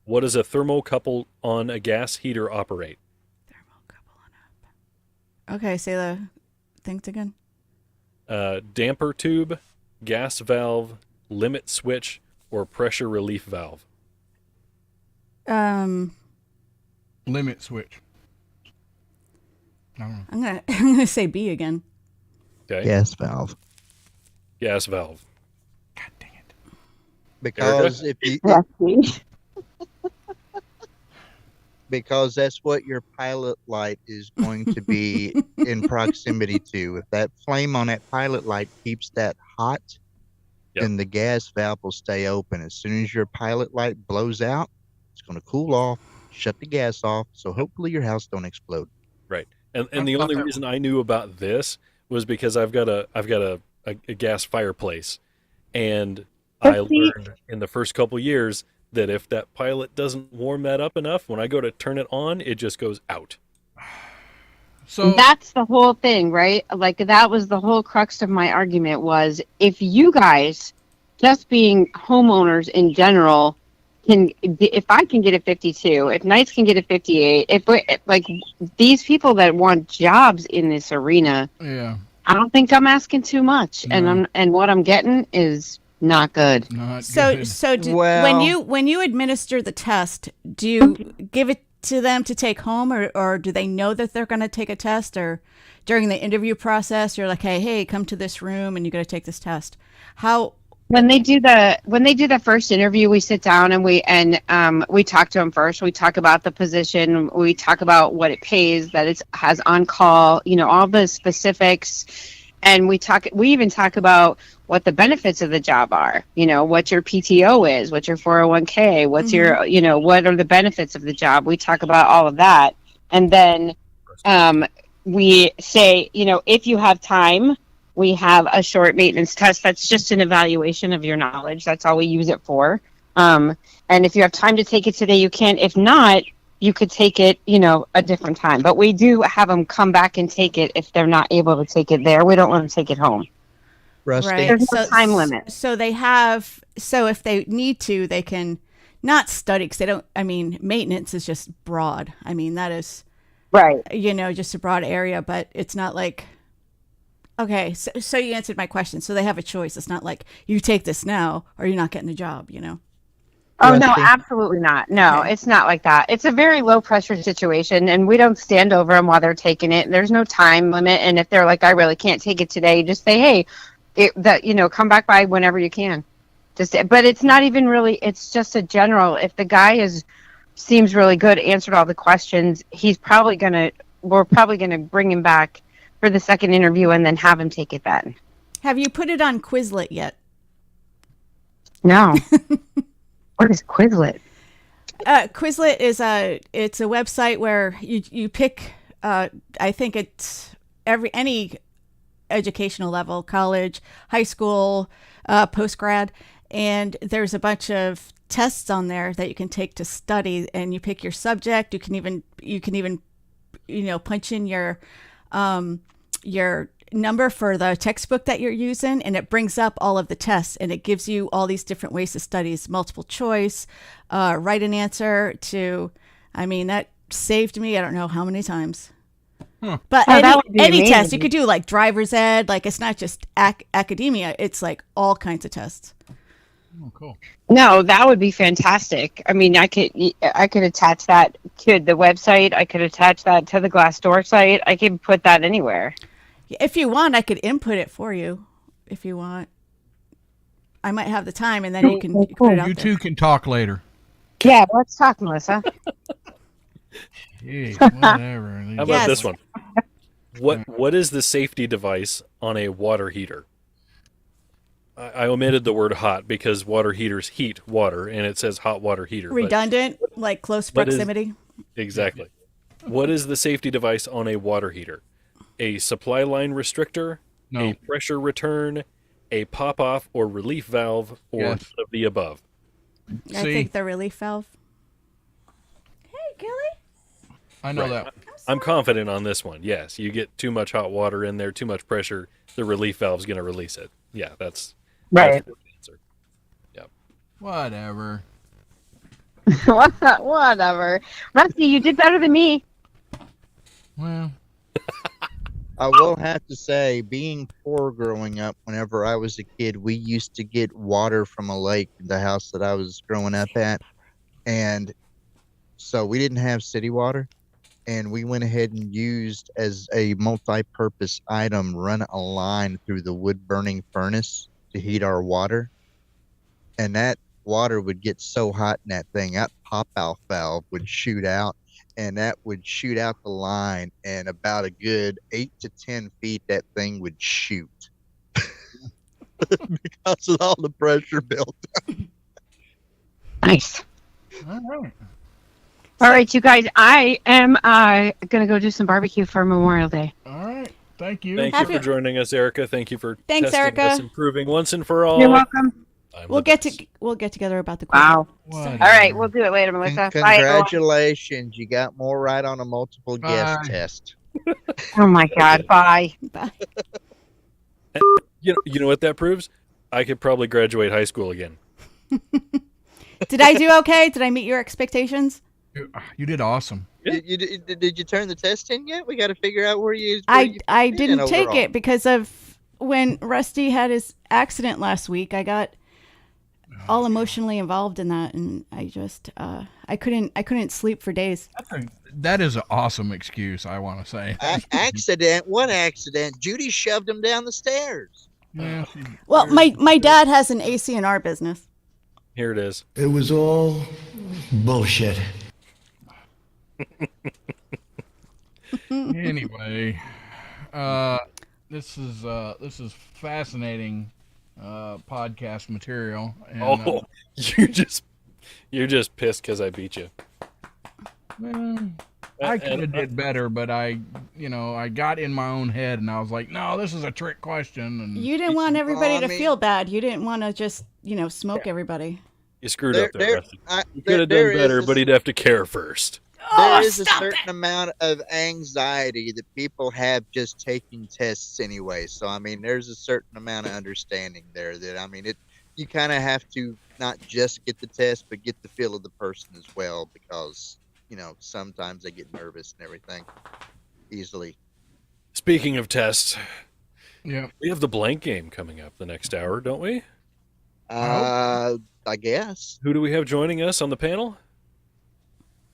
What does a thermocouple on a gas heater operate? Okay, say the things again. Damper tube, gas valve, limit switch, or pressure relief valve? Limit switch. I don't know. I'm gonna say B again. Okay. Gas valve. Gas valve. God dang it. Because if you because that's what your pilot light is going to be in proximity to. If that flame on that pilot light keeps that hot, then the gas valve will stay open. As soon as your pilot light blows out, it's going to cool off, shut the gas off, so hopefully your house don't explode. Right. And the only reason I knew about this was because I've got a gas fireplace, and I learned in the first couple years that if that pilot doesn't warm that up enough, when I go to turn it on, it just goes out. So that's the whole thing, right? Like that was the whole crux of my argument was if you guys, just being homeowners in general, if I can get a 52, if Knights can get a 58, like these people that want jobs in this arena, yeah, I don't think I'm asking too much, No. and what I'm getting is not good. not So good. when you administer the test, do you give it to them to take home, or do they know that they're going to take a test, or during the interview process you're like, hey, come to this room and you got to take this test? How When they do the first interview, we sit down and we talk to them first. We talk about the position. We talk about what it pays, that it has on call, all the specifics, and we even talk about what the benefits of the job are. What your PTO is, what your 401k, what's your, what are the benefits of the job. We talk about all of that, and then we say, if you have time. We have a short maintenance test. That's just an evaluation of your knowledge. That's all we use it for. And if you have time to take it today, you can. If not, you could take it, a different time. But we do have them come back and take it if they're not able to take it there. We don't let them take it home. Rusty. right? There's no time limit. So if they need to, they can not study because they don't. I mean, maintenance is just broad. I mean, that is Right. just a broad area, but it's not like. Okay, so you answered my question. So they have a choice. It's not like you take this now or you're not getting the job, Oh, no, Rusty. absolutely not. No, Okay. It's not like that. It's a very low pressure situation, and we don't stand over them while they're taking it. There's no time limit. And if they're like, I really can't take it today, just say, hey, come back by whenever you can. But it's not even really, it's just a general. If the guy seems really good, answered all the questions, we're probably going to bring him back for the second interview and then have him take it then. Have you put it on Quizlet yet? No. What is Quizlet? Quizlet is it's a website where you pick. I think it's any educational level, college, high school, post grad, and there's a bunch of tests on there that you can take to study, and you pick your subject. You can even punch in your number for the textbook that you're using, and it brings up all of the tests, and it gives you all these different ways to study. Multiple choice, write an answer to, I mean, saved me. I don't know how many times. Huh. But Oh, that would be any test amazing. you could do, like driver's ed. Like it's not just academia. It's like all kinds of tests. Oh, cool. No, that would be fantastic. I mean, I could attach that to the website. I could attach that to the Glassdoor site. I could put that anywhere. If you want, I could input it for you. If you want, I might have the time, and then you can put it out You there. two can talk later. Yeah, let's talk, Melissa. Jeez, whatever. How about Yes. this one? What is the safety device on a water heater? I omitted the word hot because water heaters heat water, and it says hot water heater. but- Redundant, like close What is- proximity. Exactly. What is the safety device on a water heater? A supply line restrictor, No. a pressure return, a pop-off or relief valve, or Yes. none of the above? I See? think the relief valve. Hey, Gilly. I know Right. that. I'm confident on this one. Yes, you get too much hot water in there, too much pressure, the relief valve's going to release it. Yeah, that's Right. the answer. Whatever. Whatever. Rusty, you did better than me. Well, I will have to say, being poor growing up, whenever I was a kid, we used to get water from a lake in the house that I was growing up at. And so we didn't have city water. And we went ahead and used as a multi-purpose item, run a line through the wood burning furnace to heat our water. And that water would get so hot in that thing, that pop-out valve would shoot out. And that would shoot out the line, and about a good 8 to 10 feet, that thing would shoot because of all the pressure built. Nice. all right. All right, you guys. I am gonna go do some barbecue for Memorial Day. All right. Thank you. Thank Have you you- for joining us, Erica. Thank you for Thanks, testing Erica. us, improving once and for all. You're welcome. I'm We'll the get best. together about the quiz. Wow. Whatever. All right, we'll do it later, Melissa. Bye, everyone. Congratulations, you got more right on a multiple guess Bye. test. Oh my God. Bye. Bye. You know what that proves? I could probably graduate high school again. Did I do okay? Did I meet your expectations? You did awesome. Yeah. Did you turn the test in yet? We got to figure out where you. I fit didn't in take overall. it because of when Rusty had his accident last week. I got all emotionally involved in that, and I just I couldn't sleep for days. That is an awesome excuse, I want to say. Accident? What accident? Judy shoved him down the stairs. Yeah, Well, my dad has an AC&R business. Here it is. It was all bullshit. anyway, this is fascinating podcast material. And, Oh, you're just pissed because I beat you. well, I could have did better, but I got in my own head and I was like, no, this is a trick question. And You didn't want everybody I to mean- feel bad. You didn't want to just smoke everybody. You screwed up there, Rusty. You could have there done better, is but he'd have to care first. there is a certain amount of anxiety that people have just taking tests anyway. So I mean, there's a certain amount of understanding there that I mean, you kind of have to not just get the test, but get the feel of the person as well, because sometimes they get nervous and everything easily. Speaking of tests, yeah, we have the blank game coming up the next hour, don't we? I guess. Who do we have joining us on the panel?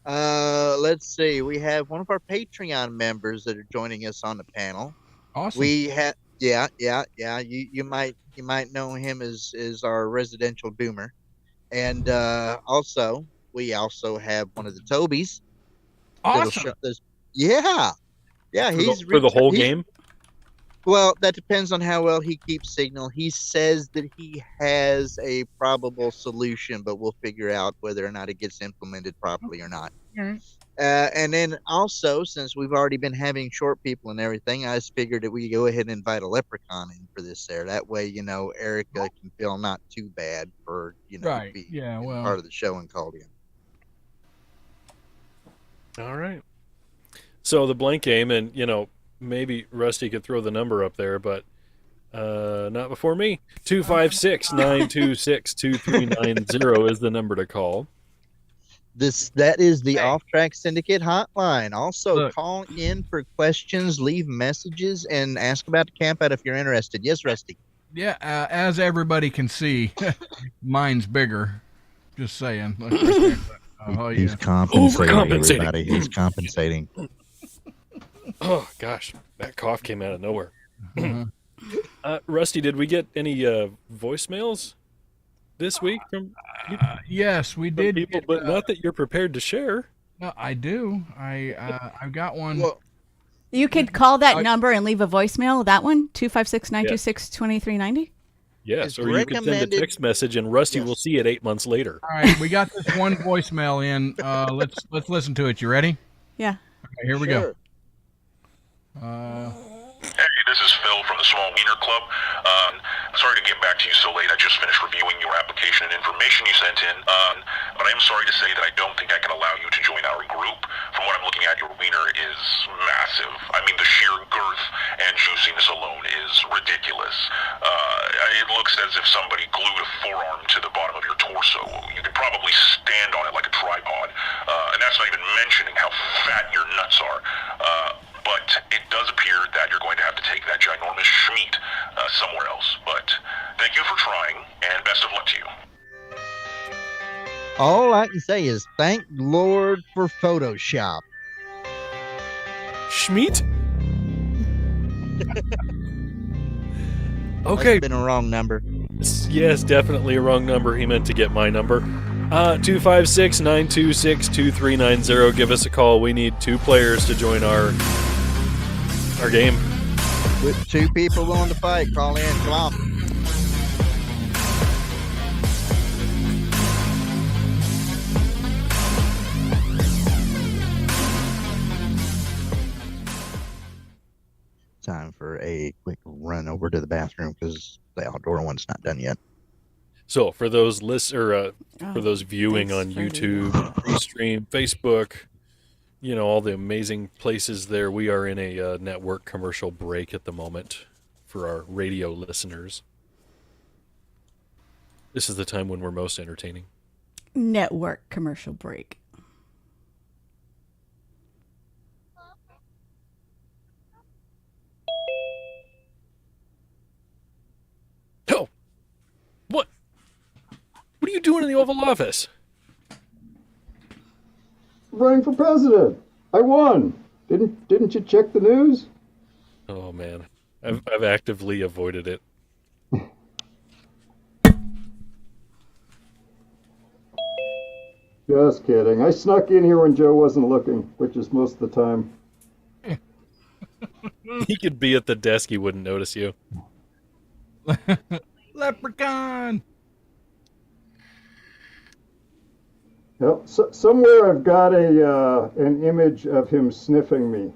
Let's see. We have one of our Patreon members that are joining us on the panel. awesome. We have, yeah. You might know him as our residential boomer, and we also have one of the Tobys. that'll awesome. show this- Yeah. He's For the whole he's- game? Well, that depends on how well he keeps signal. He says that he has a probable solution, but we'll figure out whether or not it gets implemented properly or not. Alright. And then also, since we've already been having short people and everything, I just figured that we go ahead and invite a leprechaun in for this there. That way, Erica can feel not too bad for, Right. being Yeah, well. part of the show and called in. All right. So the blank game, and maybe Rusty could throw the number up there, but not before me. 256-926-2390 is the number to call. That is the Hey. Off Track Syndicate hotline. Also, Look. call in for questions, leave messages, and ask about the camp out if you're interested. Yes, Rusty. Yeah, as everybody can see, mine's bigger. Just saying. Look right there. Oh He's yeah. compensating, Overcompensating. everybody. He's compensating. Oh gosh, that cough came out of nowhere. Uh-huh. Rusty, did we get any voicemails this week from Yes, we from did. people? Get, But not that you're prepared to share. no, I do. I've got one. Well, You could call that I- number and leave a voicemail. That one, 256-926-2390. Yes, It's or you could send a recommended- text message, and Rusty Yes. will see it 8 months later. All right, we got this one voicemail in. Let's listen to it. You ready? Yeah. Okay, here we sure. go. Hey, this is Phil from the Small Wiener Club. Sorry to get back to you so late. I just finished reviewing your application and information you sent in. But I am sorry to say that I don't think I can allow you to join our group. From what I'm looking at, your wiener is massive. I mean, the sheer girth and juiciness alone is ridiculous. It looks as if somebody glued a forearm to the bottom of your torso. You could probably stand on it like a tripod. And that's not even mentioning how fat your nuts are. But it does appear that you're going to have to take that ginormous schmeat somewhere else. But thank you for trying, and best of luck to you. All I can say is thank Lord for Photoshop. Schmeat? Okay. Must've been a wrong number. Yes, definitely a wrong number. He meant to get my number. 256-926-2390. Give us a call. We need 2 players to join our game. With 2 people willing to fight, call in. Come on. Time for a quick run over to the bathroom because the outdoor one's not done yet. So for those for those viewing thanks, on Freddie. YouTube, stream, Facebook, all the amazing places there, we are in a network commercial break at the moment for our radio listeners. This is the time when we're most entertaining. Network commercial break. Oh, what? What are you doing in the Oval Office? Running for president. I won. Didn't you check the news? Oh man, I've actively avoided it. Just kidding. I snuck in here when Joe wasn't looking, which is most of the time. He could be at the desk, he wouldn't notice you. Leprechaun. Yep. Somewhere I've got an image of him sniffing me.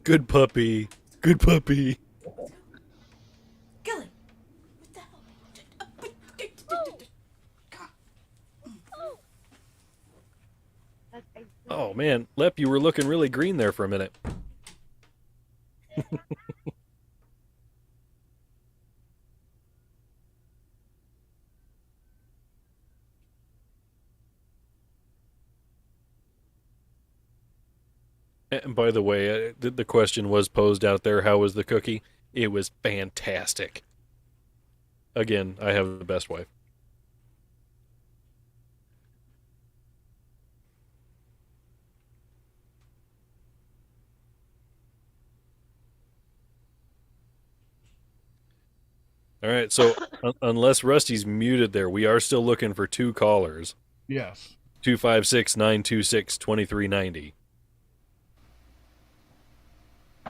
Good puppy. Good puppy. Gilly. Oh man, Lep, you were looking really green there for a minute. And by the way, the question was posed out there, how was the cookie? It was fantastic. Again, I have the best wife. All right, so unless Rusty's muted there, we are still looking for 2 callers. Yes. 256-926-2390.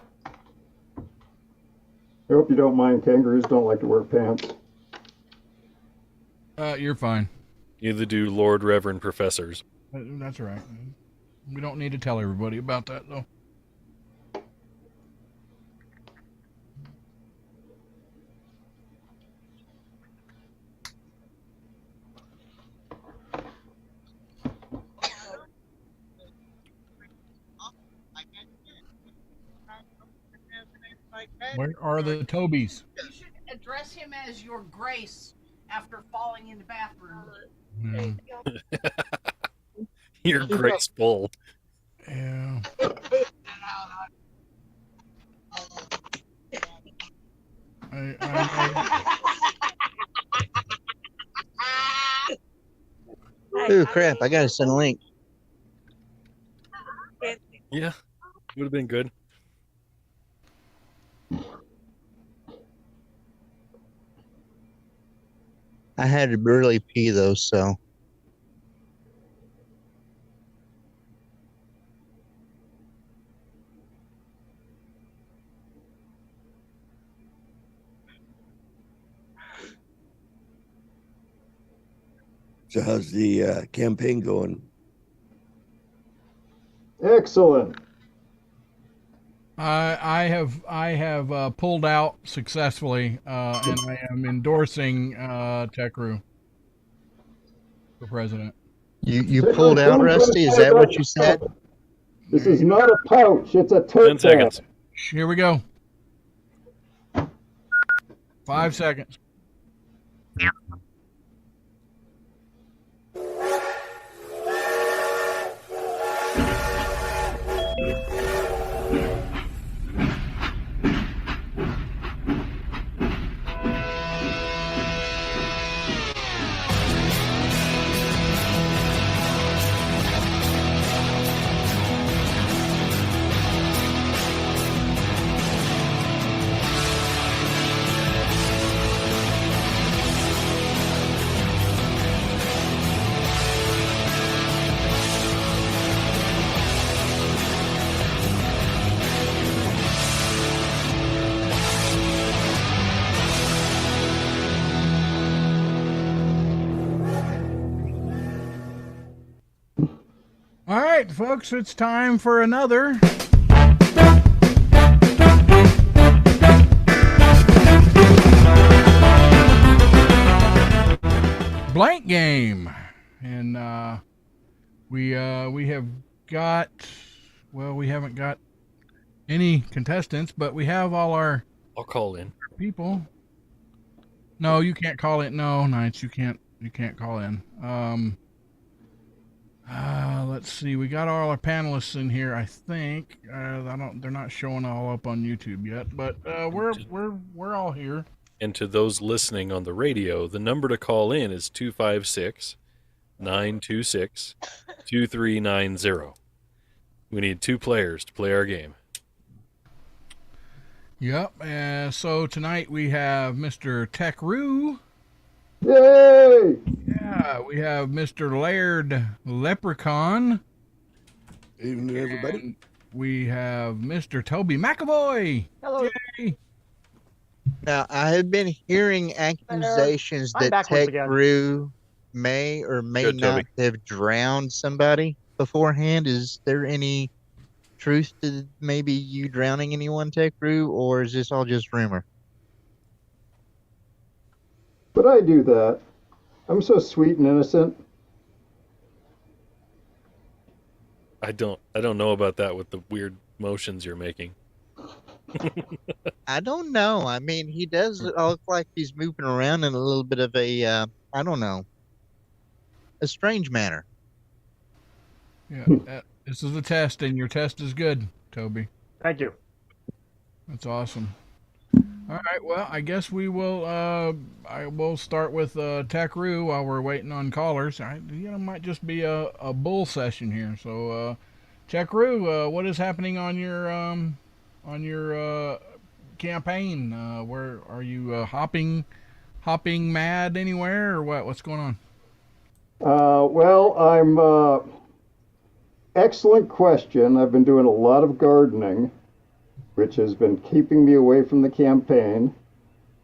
I hope you don't mind. Kangaroos don't like to wear pants. You're fine. Neither do Lord Reverend professors. That's right. We don't need to tell everybody about that, though. Where are the Tobys? You should address him as your grace after falling in the bathroom. You're graceful. Yeah. Ooh, crap! I gotta send a link. Yeah, would have been good. I had to really pee though, so. So how's the campaign going? Excellent. I have pulled out successfully, and I am endorsing Tekru for president. You pulled out, Rusty? Is that what you said? This is not a pouch, it's a tote 10 seconds. bag. Here we go. 5 seconds. All right, folks, it's time for another blank game, and we have got, well, we haven't got any contestants, but we have all our I'll call in. people. No, you can't call it. No, Knights, you can't call in. Let's see. We got all our panelists in here, I think. They're not showing all up on YouTube yet, but we're all here. And to those listening on the radio, the number to call in is 256-926-2390. We need 2 players to play our game. Yep. So tonight we have Mr. Tekru. Yay! Yeah, we have Mr. Laird Leprechaun. Evening, everybody. And we have Mr. Toby McAvoy. Hello. Yay. Now, I have been hearing accusations I'm that back once again. Tekru may or may Good, not Toby. have drowned somebody beforehand. Is there any truth to maybe you drowning anyone, Tekru, or is this all just rumor? But I do that. I'm so sweet and innocent. I don't know about that with the weird motions you're making. I don't know. I mean, he does look like he's moving around in a little bit of a, I don't know, a strange manner. Yeah, this is a test, and your test is good, Toby. Thank you. That's awesome. All right, well, I guess we will. I will start with Tekru while we're waiting on callers. Might just be a bull session here. So, Tekru, what is happening on your campaign? Where are you hopping mad anywhere, or what? What's going on? Well, I'm. Excellent question. I've been doing a lot of gardening, which has been keeping me away from the campaign.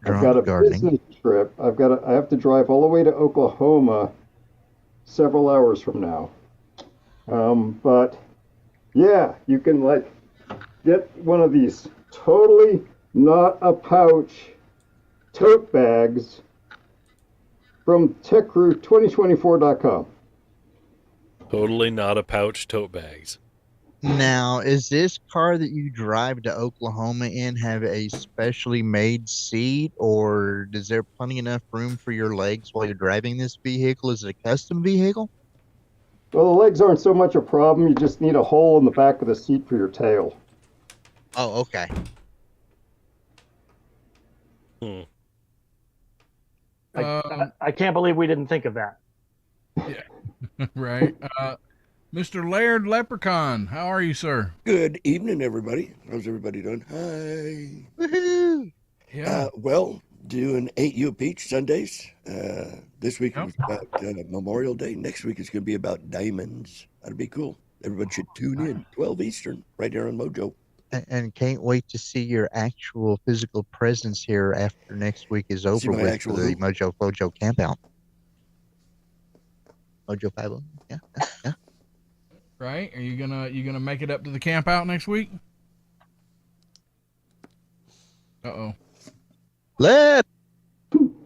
I've got a business trip. I have to drive all the way to Oklahoma several hours from now. But yeah, you can get one of these totally not a pouch tote bags from techcrew2024.com. Totally not a pouch tote bags. Now, is this car that you drive to Oklahoma in have a specially made seat, or is there plenty enough room for your legs while you're driving this vehicle? Is it a custom vehicle? Well, the legs aren't so much a problem. You just need a hole in the back of the seat for your tail. Oh, okay. Hmm. I can't believe we didn't think of that. Right. Mr. Laird Leprechaun, how are you, sir? Good evening, everybody. How's everybody doing? Hi. Woohoo! Yeah. Well, doing 8U Peach Sundays. This week it Yep. was about Memorial Day. Next week it's going to be about diamonds. That'll be cool. Everybody should tune in. 12 Eastern, right here on Mojo. And can't wait to see your actual physical presence here after next week is over my with for actual the who? Mojo Fojo campout. Mojo 50. Yeah. Right? Are you gonna make it up to the camp out next week? Uh-oh. Left.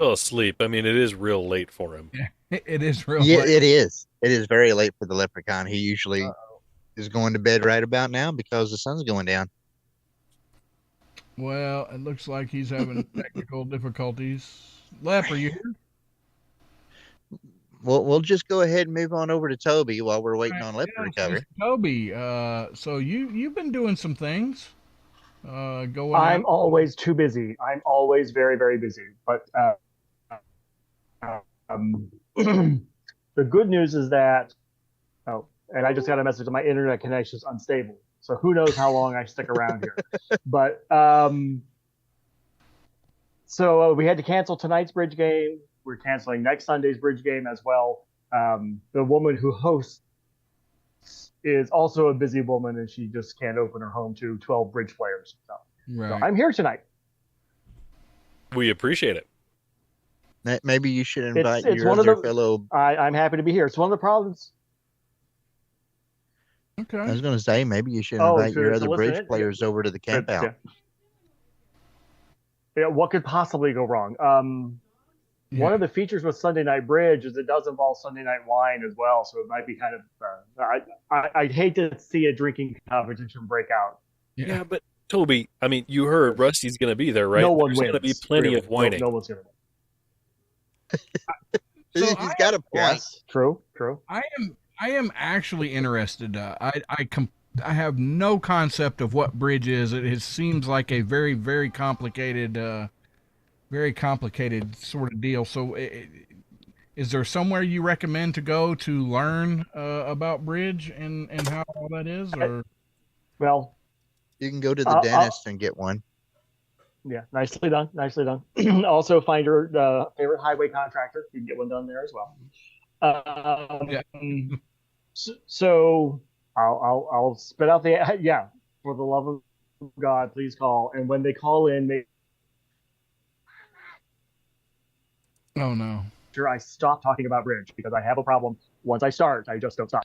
Oh, sleep. I mean, it is real late for him. It is real Yeah, late. it is. It is very late for the leprechaun. He usually is going to bed right about now because the sun's going down. Well, it looks like he's having technical difficulties. Lep, are you here? We'll just go ahead and move on over to Toby while we're waiting on Lep to recover. So Toby, so you've been doing some things. Going I'm out. always too busy. I'm always very, very busy. But the good news is that, and I just got a message that my internet connection is unstable. So who knows how long I stick around here. But so we had to cancel tonight's bridge game. We're canceling next Sunday's bridge game as well. The woman who hosts is also a busy woman, and she just can't open her home to 12 bridge players. So Right. I'm here tonight. We appreciate it. Maybe you should invite It's your one of other the- fellow. I'm happy to be here. It's one of the problems. I Okay. was going to say maybe you should Oh, invite your to other listen bridge in? players over to the campout. Yeah, what could possibly go wrong? One of the features with Sunday Night Bridge is it does involve Sunday Night Wine as well, so it might be kind of. I'd hate to see a drinking competition break out. Yeah, but Toby, I mean, you heard Rusty's going to be there, right? No one There's wins. going to be plenty really. of whining. No one's going to win. He's got a point. Yes, true. I am actually interested. I have no concept of what bridge is. It seems like a very, very complicated sort of deal. So, is there somewhere you recommend to go to learn about bridge and how all that is? Or Well, You can go to the dentist and get one. yeah, nicely done. Also, find your favorite highway contractor. You can get one done there as well. So I'll spit out the For the love of God, please call. And when they call in, make oh no. sure I stop talking about bridge because I have a problem. Once I start, I just don't stop.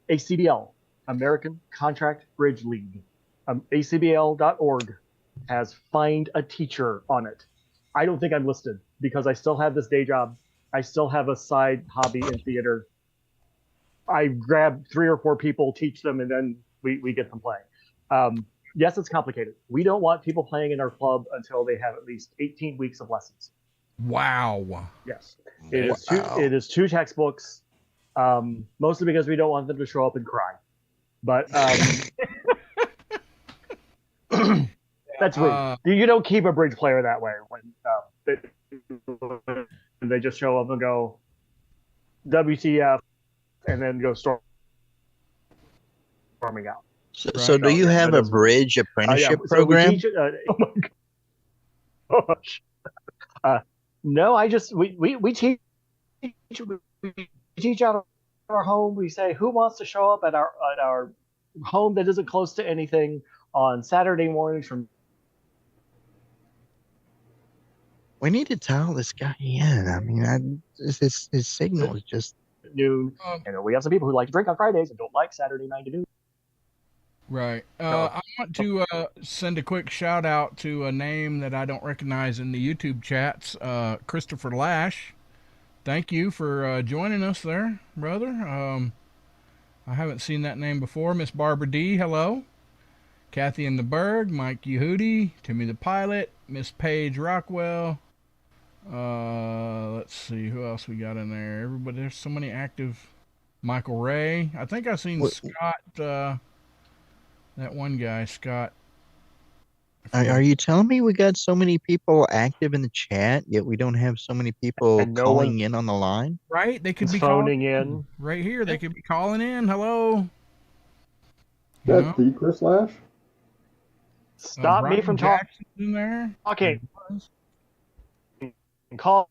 ACBL, American Contract Bridge League. ACBL.org has Find a Teacher on it. I don't think I'm listed because I still have this day job. I still have a side hobby in theater. I grab 3 or 4 people, teach them, and then we get them playing. Yes, it's complicated. We don't want people playing in our club until they have at least 18 weeks of lessons. Wow. Yes. It is 2 textbooks, mostly because we don't want them to show up and cry. But that's rude. You don't keep a bridge player that way when they just show up and go WTF and then go storming out. So do you have a bridge apprenticeship program? So we teach, oh my gosh. No, we teach out of our home. We say who wants to show up at our home that isn't close to anything on Saturday mornings from. We need to tell this guy in. I mean, his signal is just noon. And we have some people who like to drink on Fridays and don't like Saturday 9 to noon. Right. I want to send a quick shout out to a name that I don't recognize in the YouTube chats, Christopher Lash. Thank you for joining us there, brother. I haven't seen that name before. Miss Barbara D, hello. Kathy in the Berg, Mike Yehudi, Timmy the Pilot, Miss Paige Rockwell. Let's see who else we got in there. Everybody, there's so many active. Michael Ray. I think I've seen Scott. That one guy, Scott. Are you telling me we got so many people active in the chat, yet we don't have so many people And no calling one- in on the line? Right? They could be phoning calling in. right here. They could be calling in. Hello. You That know? the Chris Lash? Stop me Brian from Jackson's in there. talking. Call.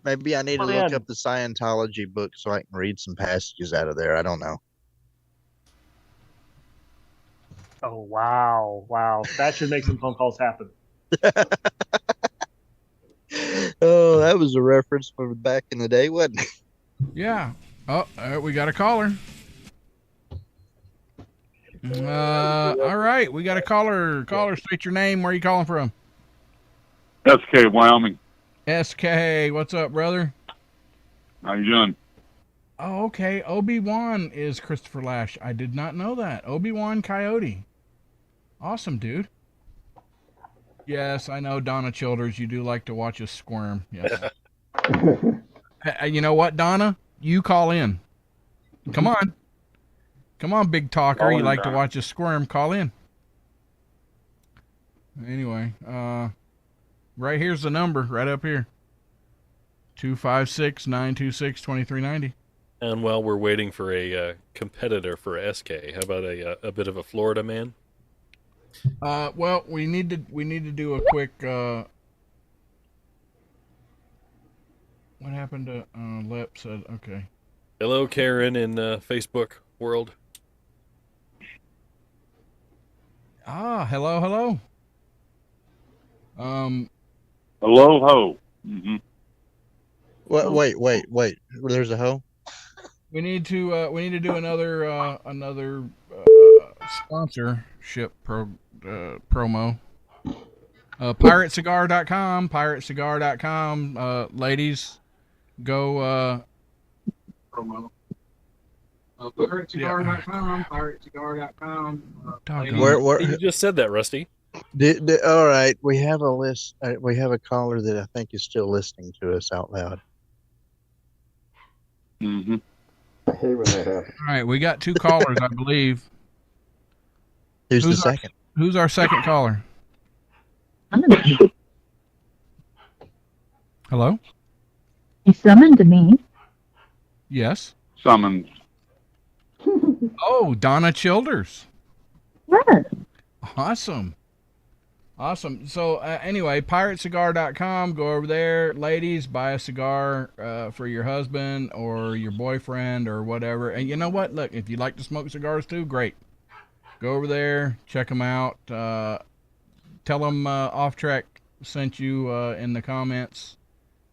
Maybe I need to Call look in. up the Scientology book so I can read some passages out of there. I don't know. Oh, wow. That should make some phone calls happen. Oh, that was a reference from back in the day, wasn't it? Yeah. Oh, we got a caller. All right, we got a caller. Caller, state your name. Where are you calling from? SK, Wyoming. SK, what's up, brother? How you doing? Oh, okay. Obi-Wan is Christopher Lash. I did not know that. Obi-Wan Coyote. Awesome, dude. Yes, I know, Donna Childers. You do like to watch us squirm. Yes. You know what, Donna? You call in. Come on. Come on, big talker. Call You in, like to Donna. watch us squirm. Call in. Anyway, right here's the number, right up here. 256-926-2390. And while we're waiting for a competitor for SK, how about a bit of a Florida man? Well, we need to do a quick. What happened to Lep said? Okay. Hello, Karen in Facebook world. Hello. Hello, ho. Mm-hmm. Wait. There's a hoe. We need to do another sponsorship promo. Piratecigar.com. Ladies, go. Promo. Piratecigar.com. Where? You just said that, Rusty. All right, we have a list. We have a caller that I think is still listening to us out loud. Mm-hmm. I hate when that happens. All right, we got two callers, I believe. Who's the second? Who's our second caller? Hello? You summoned me. Yes. Summons. Oh, Donna Childers. Yes. Awesome. So anyway, piratecigar.com. Go over there, ladies. Buy a cigar for your husband or your boyfriend or whatever. And you know what? Look, if you like to smoke cigars too, great. Go over there, check them out. Tell them Off Track sent you in the comments.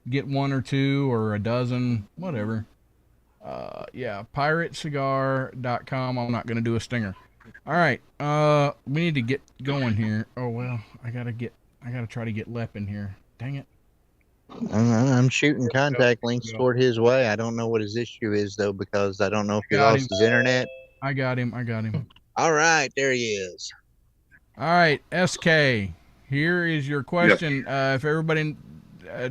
Get one or two or a dozen, whatever. Yeah, piratecigar.com. I'm not gonna do a stinger. All right, we need to get going here. Oh well, I gotta try to get Lep in here. Dang it. I'm shooting contact links toward his way. I don't know what his issue is though, because I don't know if he Got lost him. his internet. I got him. All right, there he is. All right, SK. Here is your question. If everybody,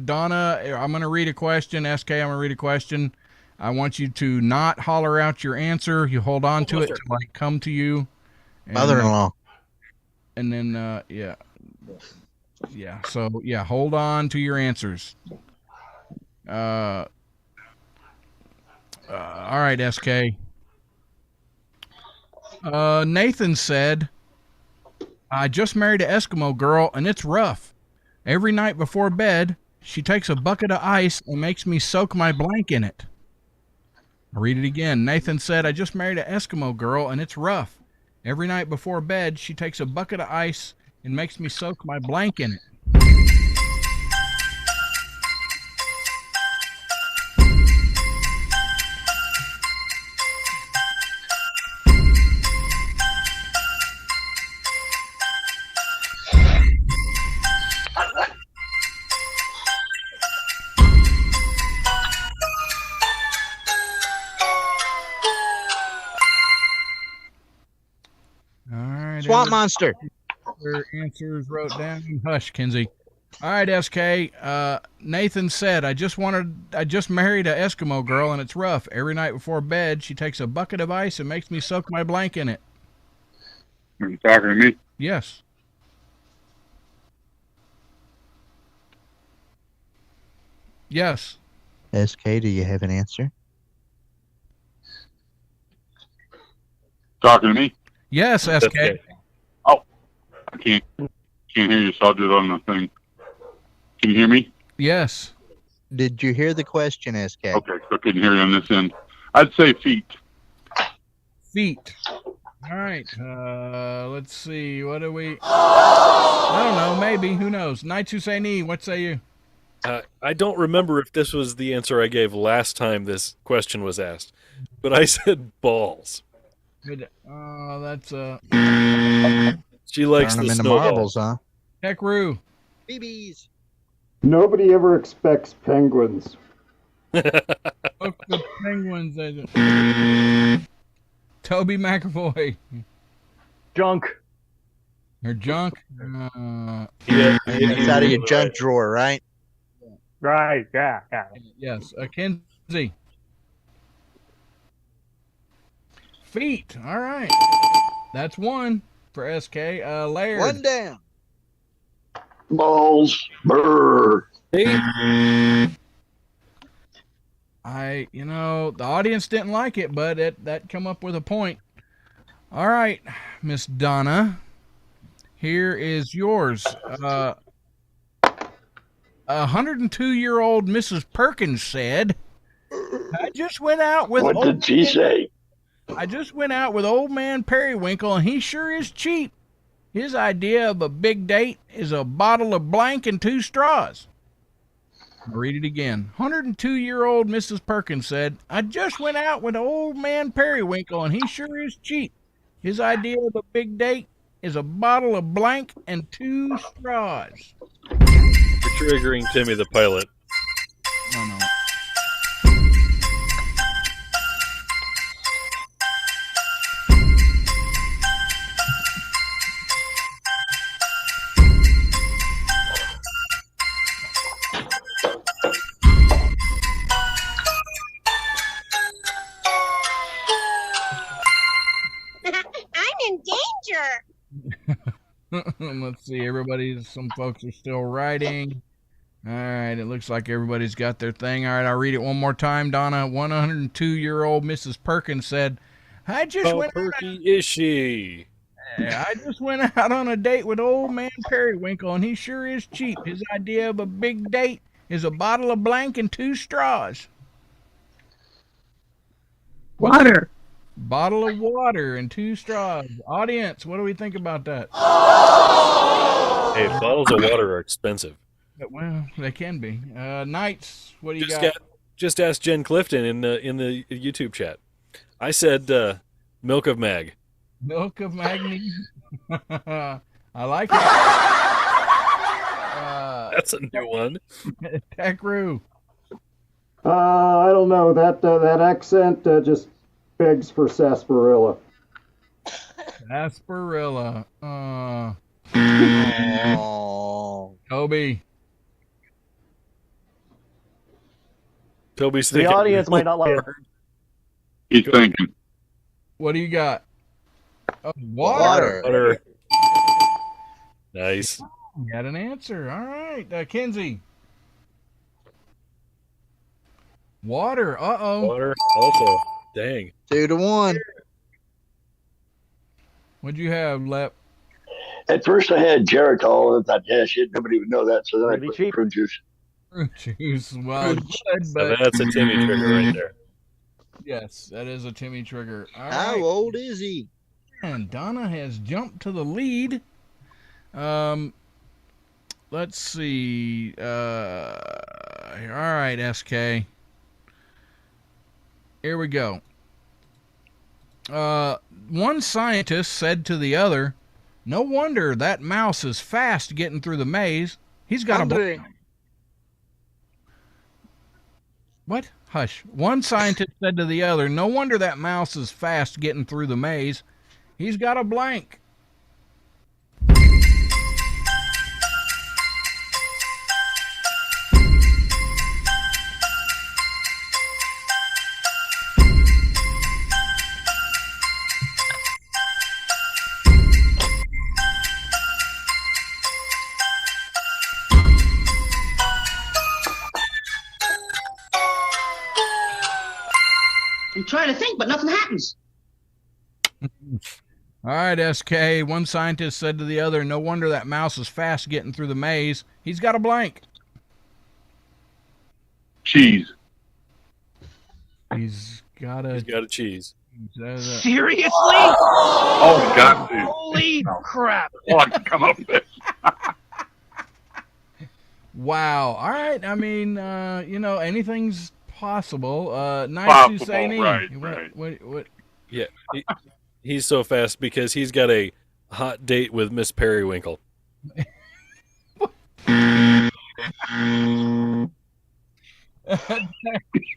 Donna, I'm gonna read a question. SK, I'm gonna read a question. I want you to not holler out your answer. You hold on to it till I come to you. And, Mother-in-law. And then, yeah. So, yeah, hold on to your answers. All right, SK. Nathan said, I just married an Eskimo girl, and it's rough. Every night before bed, she takes a bucket of ice and makes me soak my blank in it. I'll read it again. Nathan said, I just married an Eskimo girl, and it's rough. Every night before bed, she takes a bucket of ice and makes me soak my blank in it. Swamp monster. Their answers wrote down. Hush, Kinsey. All right, SK. Nathan said, I just married a Eskimo girl, and it's rough. Every night before bed, she takes a bucket of ice and makes me soak my blank in it. Are you talking to me? Yes. Yes. SK, do you have an answer? Talking to me? Yes, SK. Oh, I can't hear you, so I'll do it on the thing. Can you hear me? Yes. Did you hear the question, SK? Okay, so I couldn't hear you on this end. I'd say feet. Feet. All right. Let's see. What do we... I don't know. Maybe. Who knows? Knights who say knee. What say you? I don't remember if this was the answer I gave last time this question was asked, but I said balls. Good. That's She likes Turn the them into snowballs. marbles, huh? Heck, Roo. BBs. Nobody ever expects penguins. Look, the penguins. Toby McAvoy. Junk. Or junk. It's out of your junk drawer, right? Right. Yeah. Yes. Kinsey. Feet. All right. That's one for SK. Laird. One down. Balls. Brr. The audience didn't like it, but that come up with a point. All right, Miss Donna, here is yours. 102-year-old Mrs. Perkins said, I just went out with What did she say? I just went out with old man Periwinkle, and he sure is cheap. His idea of a big date is a bottle of blank and 2 straws. I'll read it again. 102-year-old Mrs. Perkins said, I just went out with old man Periwinkle, and he sure is cheap. His idea of a big date is a bottle of blank and 2 straws. You're triggering Timmy the pilot. No, no. Let's see. Some folks are still writing. All right. It looks like everybody's got their thing. All right. I'll read it one more time. Donna, 102-year-old Mrs. Perkins said, I just How perky is she? I just went out on a date with old man Periwinkle, and he sure is cheap. His idea of a big date is a bottle of blank and 2 straws. Water. Bottle of water and 2 straws. Audience, what do we think about that? Hey, bottles of water are expensive. Well, they can be. Knights, what do you got? Just ask Jen Clifton in the YouTube chat. I said milk of mag. Milk of magnesium. I like it. That's a new one. Tech-Roo. I don't know. That accent just begs for sarsaparilla. Sarsaparilla. Oh. Toby. Toby's The thinking. audience might not like it. He's thinking. What do you got? Oh, Water. Nice. You got an answer. All right. Kinsey. Water. Uh-oh. Water also. Dang. 2-1. What'd you have, Lep? At first I had Geritol and I thought, yeah, shit, nobody would know that. So then I Really put cheap. fruit juice. Fruit juice. Well, good, So but that's a Timmy trigger right there. yes, that is a Timmy trigger. All How right. old is he? And Donna has jumped to the lead. Let's see. All right, SK. Here we go. One scientist said to the other, no wonder that mouse is fast getting through the maze. He's got a... What? Hush. One scientist said to the other, no wonder that mouse is fast getting through the maze. He's got a blank. I'm trying to think, but nothing happens. All right, SK. One scientist said to the other, "No wonder that mouse is fast getting through the maze. He's got a blank." Cheese. He's got a cheese. Seriously? Oh, got to. Holy crap. Oh, come up there. Wow. All right. I mean, anything's possible. Nice Possible, Husseini. right. What? Yeah, he's so fast because he's got a hot date with Miss Periwinkle.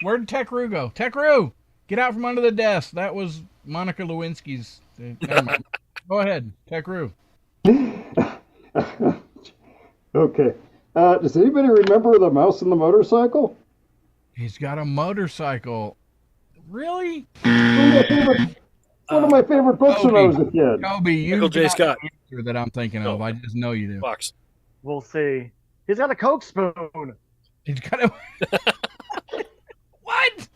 Where'd Techru go? Techru, get out from under the desk. That was Monica Lewinsky's. Never mind. Go ahead, Techru. Okay. Does anybody remember the mouse and the motorcycle? He's got a motorcycle. Really? One of my favorite books when I was a kid. Toby, you Michael J. got Scott. the answer that I'm thinking of. I just know you do. Fox. We'll see. He's got a Coke spoon. He's got a. What?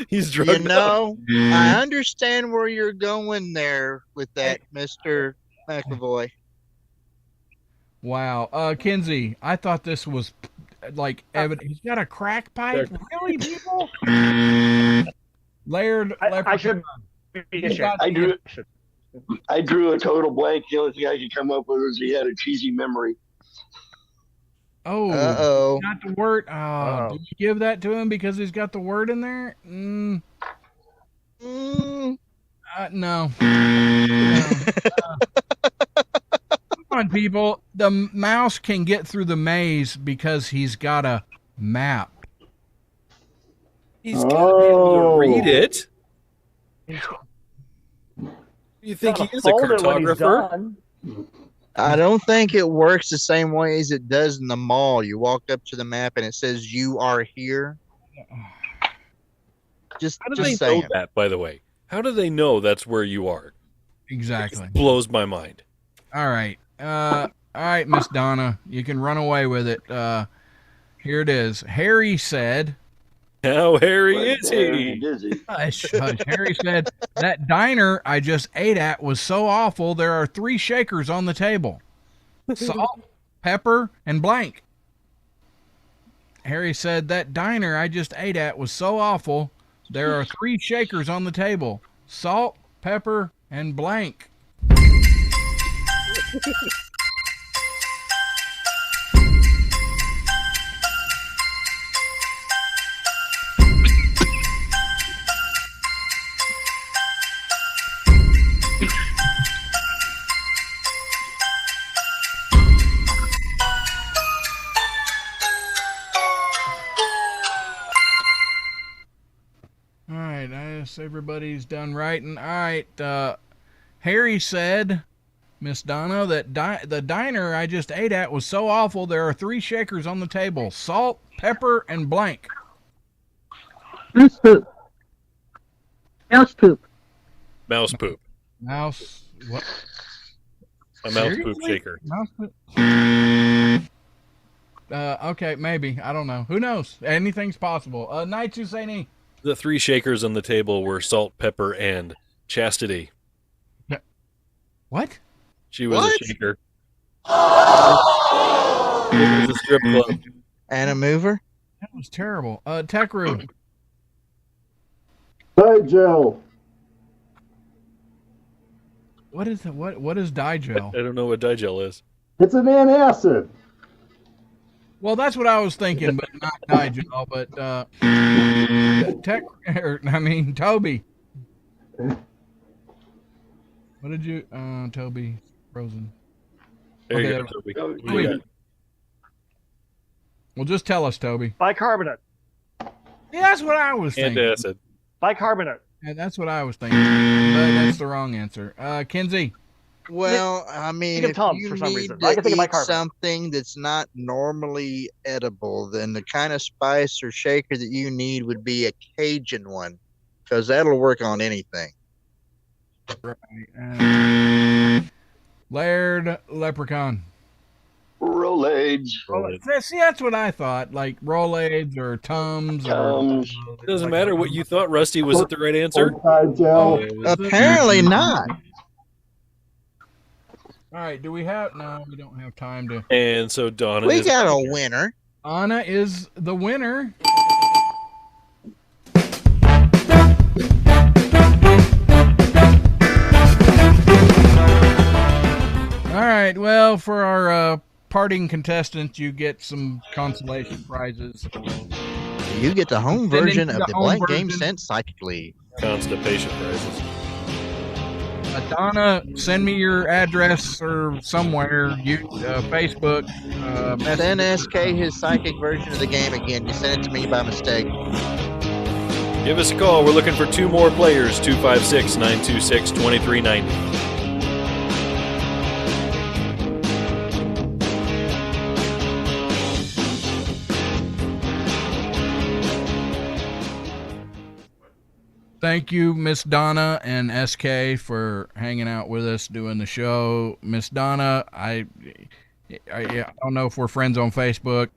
He's drugged I understand where you're going there with that, Mr. McAvoy. Wow. Kinsey, I thought this was like evident. He's got a crack pipe? Really, people? Laird. I should be ashamed. I drew a total blank. The only thing I could come up with was he had a cheesy memory. Oh, Uh-oh. Got the word. Oh, did you give that to him because he's got the word in there? No. Come on, people. The mouse can get through the maze because he's got a map. He's got to be able to read it. You think he is a cartographer? I don't think it works the same way as it does in the mall. You walk up to the map and it says you are here. Just How do they know that, by the way? How do they know that's where you are? Exactly. It blows my mind. All right. All right, Miss Donna. You can run away with it. Here it is. Harry said... How hairy is he? Hush. Harry said, that diner I just ate at was so awful, there are 3 shakers on the table. Salt, pepper, and blank. Harry said, that diner I just ate at was so awful, there are 3 shakers on the table. Salt, pepper, and blank. Everybody's done writing. All right. Harry said, Miss Donna, that the diner I just ate at was so awful, there are 3 shakers on the table. Salt, pepper, and blank. Moose poop. Mouse poop. Mouse poop. Mouse. What? A mouse poop shaker. Mouse poop. Okay, maybe. I don't know. Who knows? Anything's possible. Night Husseini. The 3 shakers on the table were salt, pepper, and chastity. What? She was a shaker. It was a strip club. And a mover? That was terrible. Techru. Digel. What is digel? I don't know what digel is. It's an antacid. Well, that's what I was thinking, but not digel. But Toby. What did you? Toby, frozen. There you Okay, go, Toby. Well, just tell us, Toby. Bicarbonate. Yeah, that's what I was thinking. Antacid. Bicarbonate. Yeah, that's what I was thinking. But that's the wrong answer. Kinsey. Well, I mean, if you need to eat something that's not normally edible, then the kind of spice or shaker that you need would be a Cajun one, because that'll work on anything. Right. Laird Leprechaun. Roll Rolaids. See, that's what I thought. Like Rolaids or Tums. Tums. Doesn't matter what you thought, Rusty. Was it the right answer? Apparently not. All right. Do we have? No, we don't have time to. And so Donna. We is got a winner. Anna is the winner. All right. Well, for our parting contestants, you get some consolation prizes. You get the home version of the home Blank Game version. Sense psychically. Constipation prizes. Donna, send me your address or somewhere. Facebook. Send SK his psychic version of the game again. You sent it to me by mistake. Give us a call. We're looking for 2 more players. 256-926-2390. Thank you, Miss Donna and SK, for hanging out with us doing the show. Miss Donna, I don't know if we're friends on Facebook.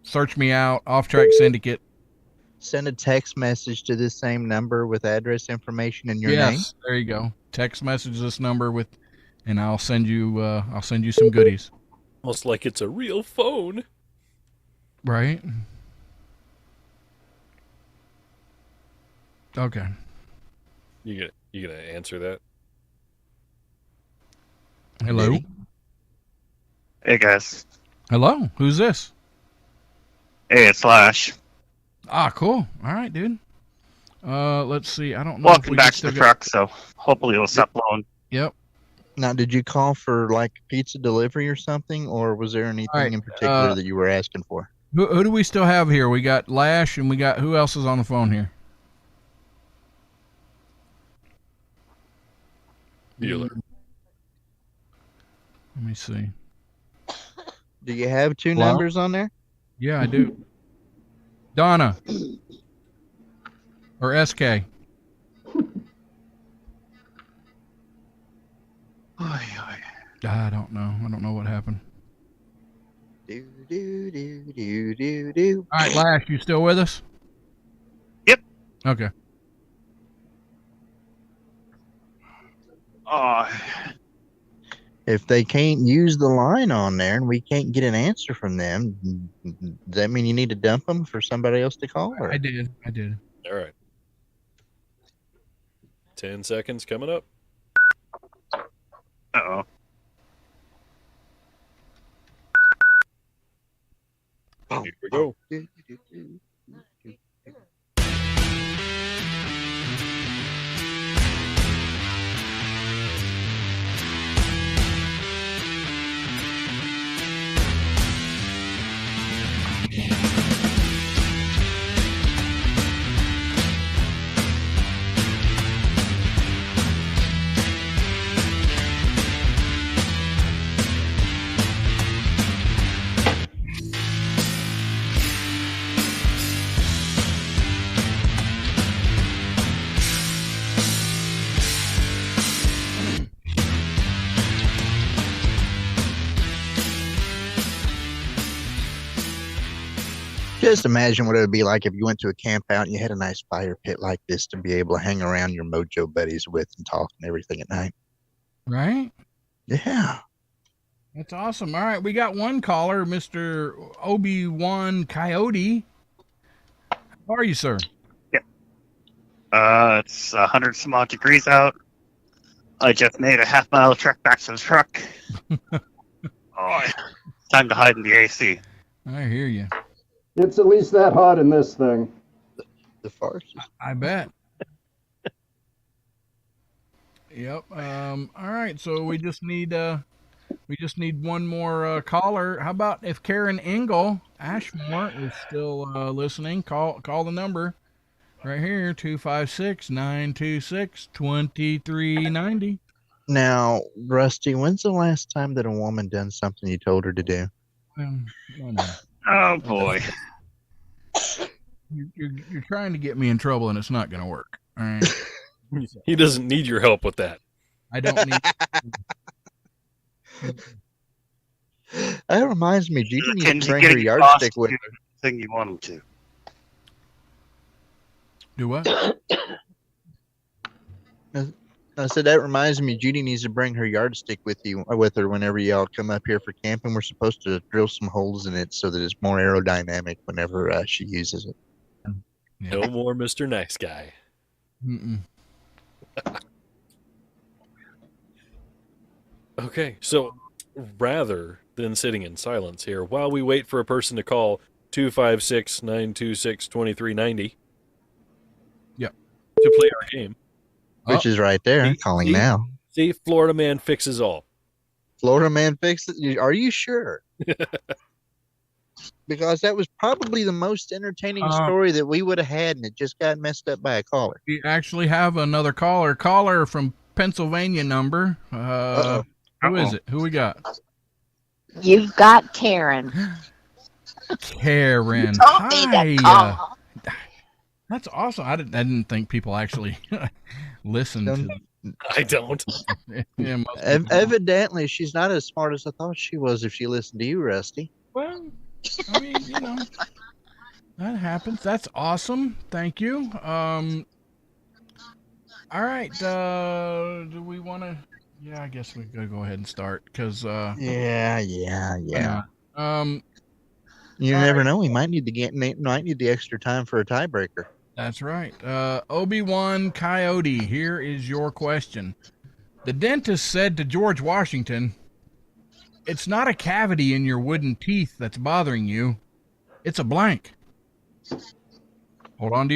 Search me out, Off Track Syndicate. Send a text message to this same number with address information and your name. Yes, there you go. Text message this number and I'll send you some goodies. Almost like it's a real phone. Right? Okay. You gonna answer that? Hello? Hey, guys. Hello? Who's this? Hey, it's Slash. Ah, cool. All right, dude. Let's see. I don't know. Welcome back to the truck, so hopefully it'll stop blowing. Yep. Now, did you call for like pizza delivery or something, or was there anything right, in particular that you were asking for? Who do we still have here? We got Lash, and we got who else is on the phone here? Bueller. Let me see. Do you have 2 Hello? numbers on there? Yeah, I do. Donna or SK. I don't know. I don't know what happened. Do do do do do do. All right, Lash, you still with us? Yep. Okay. If they can't use the line on there and we can't get an answer from them, does that mean you need to dump them for somebody else to call? Or? I did. All right. 10 seconds coming up. Uh-oh. Here we go. Just imagine what it would be like if you went to a camp out and you had a nice fire pit like this to be able to hang around your mojo buddies with and talk and everything at night. Right? Yeah. That's awesome. All right, we got one caller, Mr. Obi-Wan Coyote. How are you, sir? It's 100 some odd degrees out. I just made a half-mile trek back to the truck. Time to hide in the AC. I hear you. It's at least that hot in this thing. The farce. I bet. Yep. All right. So we just need one more caller. How about if Karen Engel Ashmore is still listening? Call the number right here, 256-926-2390. Now, Rusty, when's the last time that a woman done something you told her to do? Oh boy. You're trying to get me in trouble, and it's not going to work. All right. He doesn't need your help with that. I don't need. That reminds me, Judy needs Can to you bring get her a yardstick with prostitute her. thing you want him to? Do what? I said that reminds me, Judy needs to bring her yardstick with her whenever y'all come up here for camping. We're supposed to drill some holes in it so that it's more aerodynamic whenever she uses it. No more Mr. Nice Guy. Mm-mm. Okay, so rather than sitting in silence here, while we wait for a person to call 256-926-2390 Yep. to play our game. Which is right there, calling now. See, Florida man fixes all. Florida man fixed it? Are you sure? Because that was probably the most entertaining story that we would have had, and it just got messed up by a caller. We actually have another caller. Caller from Pennsylvania number. Who is it? Who we got? You've got Karen. Karen. told me to call. That's awesome. I didn't think people actually listened to. I don't. Yeah, Evidently, she's not as smart as I thought she was if she listened to you, Rusty. Well, I mean, that happens. That's awesome. Thank you. All right. Do we want to? Yeah, I guess we gotta go ahead and start because. Yeah. You never know. We might need the extra time for a tiebreaker. That's right. Obi-Wan Coyote, here is your question. The dentist said to George Washington, "It's not a cavity in your wooden teeth that's bothering you. It's a blank." Hold on to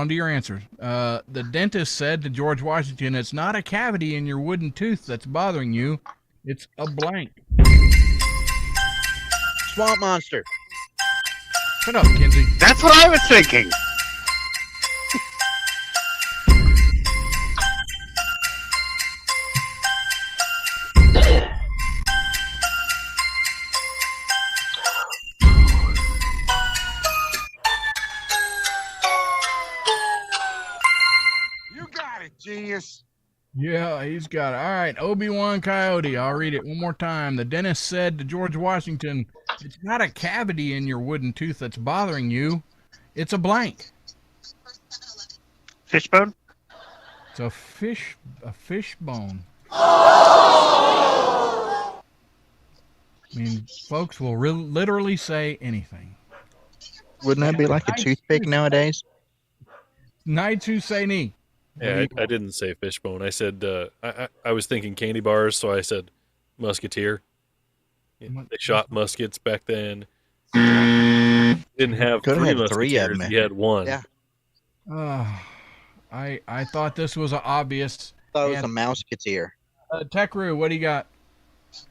your answer. The dentist said to George Washington, "It's not a cavity in your wooden tooth that's bothering you. It's a blank." Swamp monster. Shut up, Kinsey. That's what I was thinking. You got it, genius. Yeah, he's got it. All right, Obi-Wan Coyote. I'll read it one more time. The dentist said to George Washington, "It's not a cavity in your wooden tooth that's bothering you. It's a blank." Fishbone? It's a fish bone. I mean, folks will literally say anything. Wouldn't that be like a toothpick nowadays? Naitu say ni. Yeah, I didn't say fishbone. I said I was thinking candy bars, so I said musketeer. They shot muskets back then. Didn't have Could have three had three of musketeers. them. He had one. Yeah. I thought this was an obvious. Thought it was a mouseketeer. Tekru, what do you got?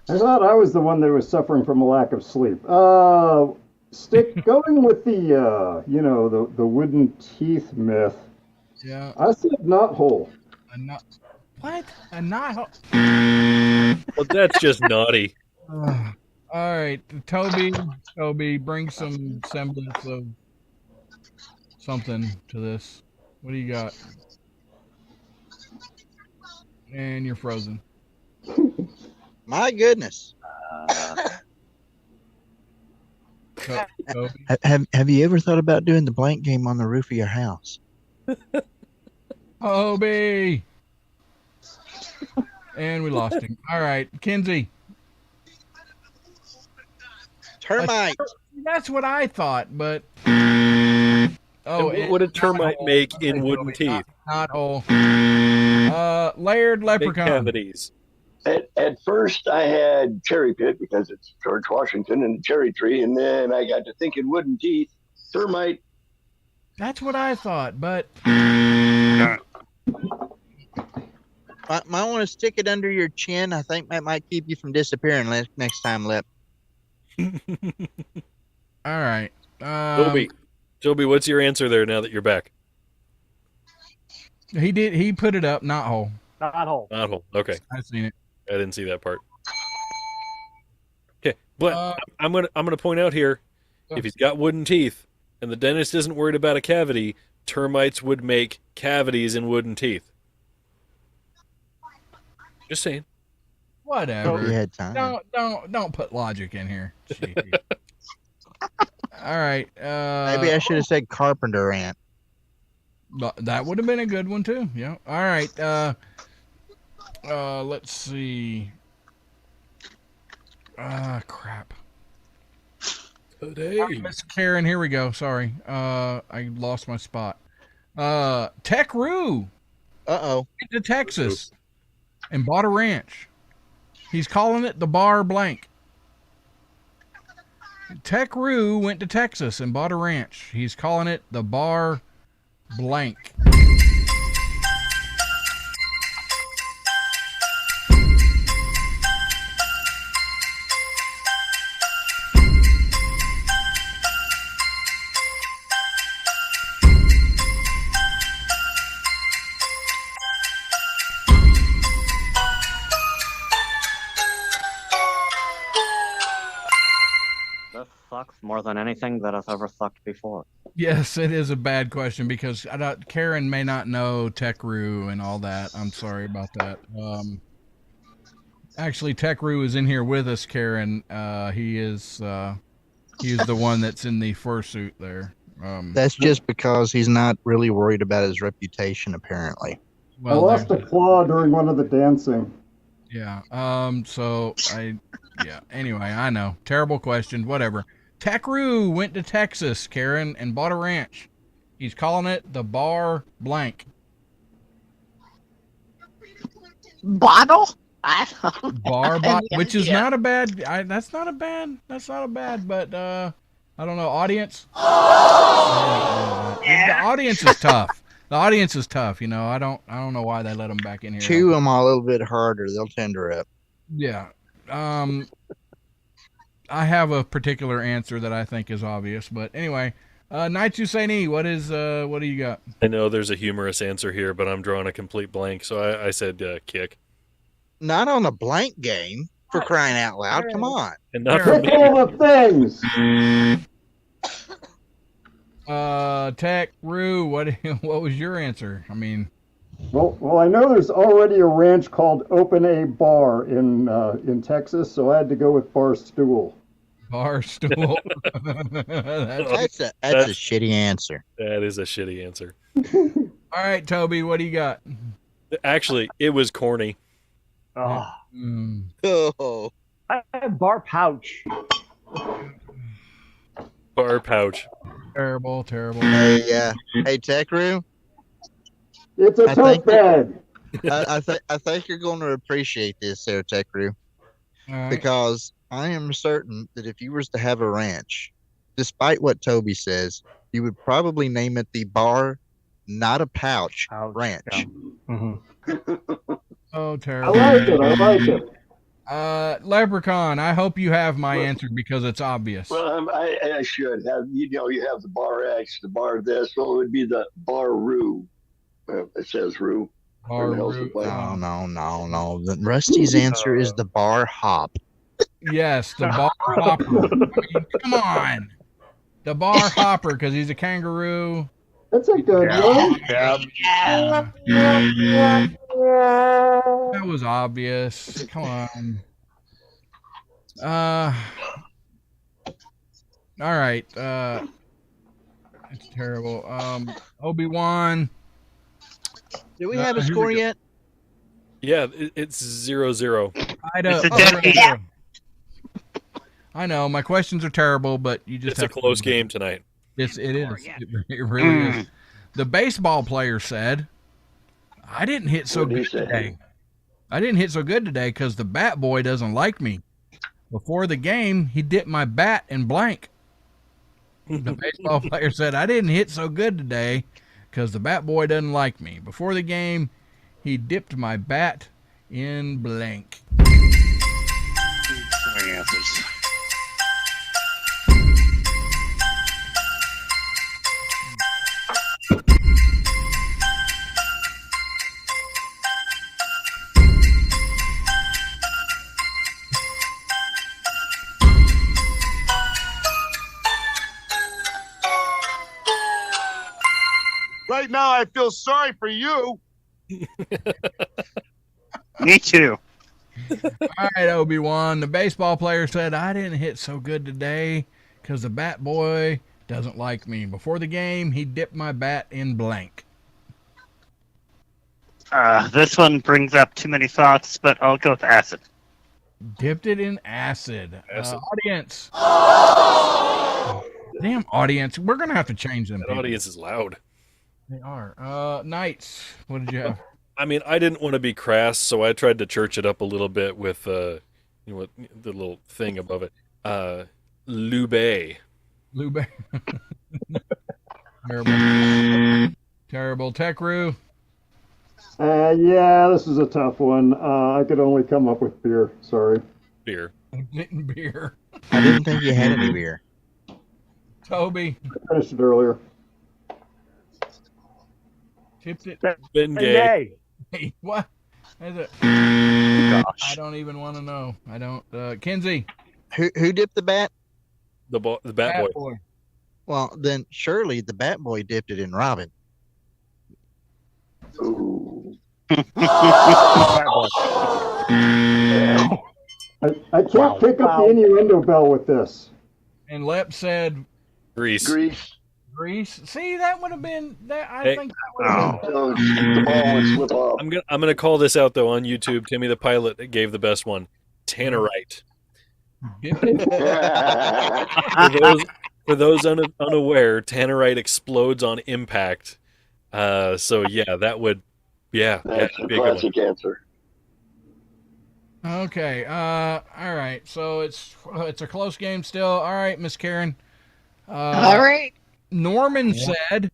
I thought I was the one that was suffering from a lack of sleep. Going with the the wooden teeth myth. Yeah. I said knothole. What? A knothole? Well, that's just naughty. All right, Toby, bring some semblance of something to this. What do you got? And you're frozen. My goodness. Toby? Have you ever thought about doing the blank game on the roof of your house? Toby! And we lost him. All right, Kinsey. Termite. That's what I thought, but what would a termite make in wooden teeth? Not hole. Layered leprechaun. Cavities. At first, I had cherry pit because it's George Washington and the cherry tree, and then I got to thinking wooden teeth, termite. That's what I thought, but Might want to stick it under your chin. I think that might keep you from disappearing next time, Lip. all right. Toby, what's your answer there now that you're back? He put it up, not hole. Not hole. Not hole. Okay. I've seen it. I didn't see that part. Okay, but I'm gonna point out here, if he's got wooden teeth and the dentist isn't worried about a cavity, termites would make cavities in wooden teeth. Just saying. Whatever. You had time. Don't put logic in here. Jeez. All right. Maybe I should have said carpenter ant. That would have been a good one too. Yeah. All right. Let's see. Crap. Today. Miss Karen, here we go. Sorry. I lost my spot. Tech Roo. Uh-oh. Went to Texas and bought a ranch. He's calling it the Bar Blank. Tech Roo went to Texas and bought a ranch. He's calling it the Bar Blank. This sucks more than anything that has ever sucked before. Yes, it is a bad question because Karen may not know Tech Roo and all that. I'm sorry about that. Actually, Tech Roo is in here with us, Karen. He's the one that's in the fursuit there. That's just because he's not really worried about his reputation, apparently. I lost a claw during one of the dancing. Yeah. Anyway, I know. Terrible question. Whatever. Tech Roo went to Texas, Karen, and bought a ranch. He's calling it the Bar Blank. Bottle? Which is not a bad. That's not a bad. But I don't know. Audience. The audience is tough. The audience is tough. You know. I don't know why they let them back in here. Chew them a little bit harder. They'll tender up. Yeah. I have a particular answer that I think is obvious, but anyway, Night Usaini, what do you got? I know there's a humorous answer here, but I'm drawing a complete blank, so I said kick. Not on a blank game, for crying out loud. Come on. And not for Pick me. all the things. Tech Roo, what was your answer? I mean, Well, I know there's already a ranch called Open A Bar in Texas, so I had to go with Barstool. Barstool. That's a shitty answer. That is a shitty answer. All right, Toby, what do you got? Actually, it was corny. Oh. Oh. I have bar pouch. Bar pouch. Terrible. Hey, Tech Roo. It's a tote bag. I think you're going to appreciate this, there, Tech Roo, right. because I am certain that if you was to have a ranch, despite what Toby says, you would probably name it the Bar, Not a Pouch Ranch. Yeah. Mm-hmm. Oh, terrible. I like it. Leprechaun, I hope you have my answer because it's obvious. Well, I should have. You have the Bar X, the Bar this. Well, it would be the Bar Roo. It says Roo. No. Rusty's answer is the Bar Hop. Yes, the Bar Hopper. I mean, come on. The Bar Hopper, because he's a kangaroo. That's a good one. That was obvious. Come on. All right. It's terrible. Obi-Wan. Do we have a score yet? Yeah, it's 0-0. I know my questions are terrible, but you just It's a close game tonight. It is. It really is. The baseball player said, "I didn't hit so good today. I didn't hit so good today because the bat boy doesn't like me. Before the game, he dipped my bat in blank." The baseball player said, "I didn't hit so good today because the bat boy doesn't like me. Before the game, he dipped my bat in blank." Sorry, answers. Right now, I feel sorry for you. Me too. All right, Obi-Wan. The baseball player said, I didn't hit so good today because the bat boy doesn't like me. Before the game, he dipped my bat in blank. This one brings up too many thoughts, but I'll go with acid. Dipped it in acid. Acid. Audience. Damn audience. We're going to have to change them. That people. audience is loud. They are. Knights. What did you have? I mean, I didn't want to be crass, so I tried to church it up a little bit with the little thing above it. Lube. Lube. Terrible. Terrible. Techru. Yeah, this is a tough one. I could only come up with beer. Sorry. Beer. Beer. I didn't think you had any beer. Toby. I finished it earlier. Tipped it. Been gay. Hey, what? Is it? Gosh. I don't even want to know. I don't. Kinsey. Who dipped the bat? The bat boy. Well, then surely the bat boy dipped it in Robin. Ooh. I can't pick up the innuendo bell with this. And Lep said Grease. Grease. See, that would have been that. Hey. Think that would have been. The ball would slip off. I'm gonna call this out though on YouTube. Timmy the Pilot gave the best one. Tannerite. For those unaware, Tannerite explodes on impact. So yeah, that would. Yeah, That's a be a good one. classic answer. Okay. All right. So it's a close game still. All right, Miss Karen. All right. Norman said,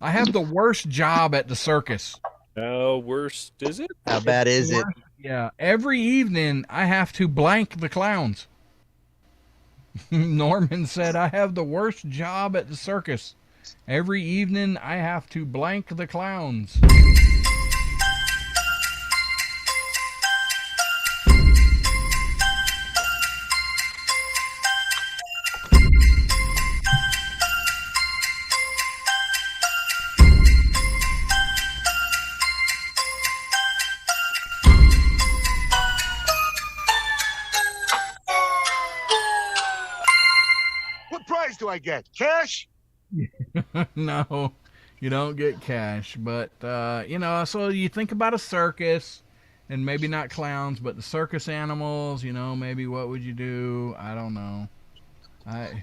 "I have the worst job at the circus." How worst is it? How bad is it? Yeah. Every evening I have to blank the clowns. Norman said, "I have the worst job at the circus. Every evening I have to blank the clowns." What prize do I get? Cash? No, you don't get cash, but so you think about a circus and maybe not clowns, but the circus animals, maybe what would you do? I don't know.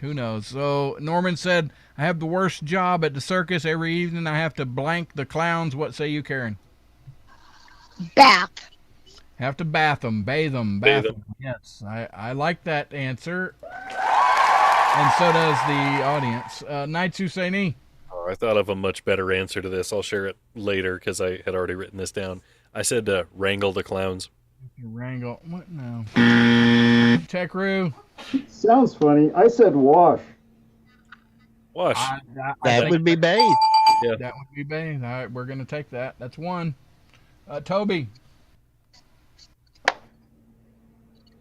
Who knows? So Norman said, I have the worst job at the circus. Every evening I have to blank the clowns. What say you, Karen? Bath. Have to bathe them. Bathe 'em. Yes, I like that answer. And so does the audience. Knights Husseini. Oh, I thought of a much better answer to this. I'll share it later because I had already written this down. I said wrangle the clowns. Wrangle. What now? Techru. Sounds funny. I said wash. Wash. That would be bathe. Yeah. That would be bathe. All right, we're going to take that. That's one. Toby.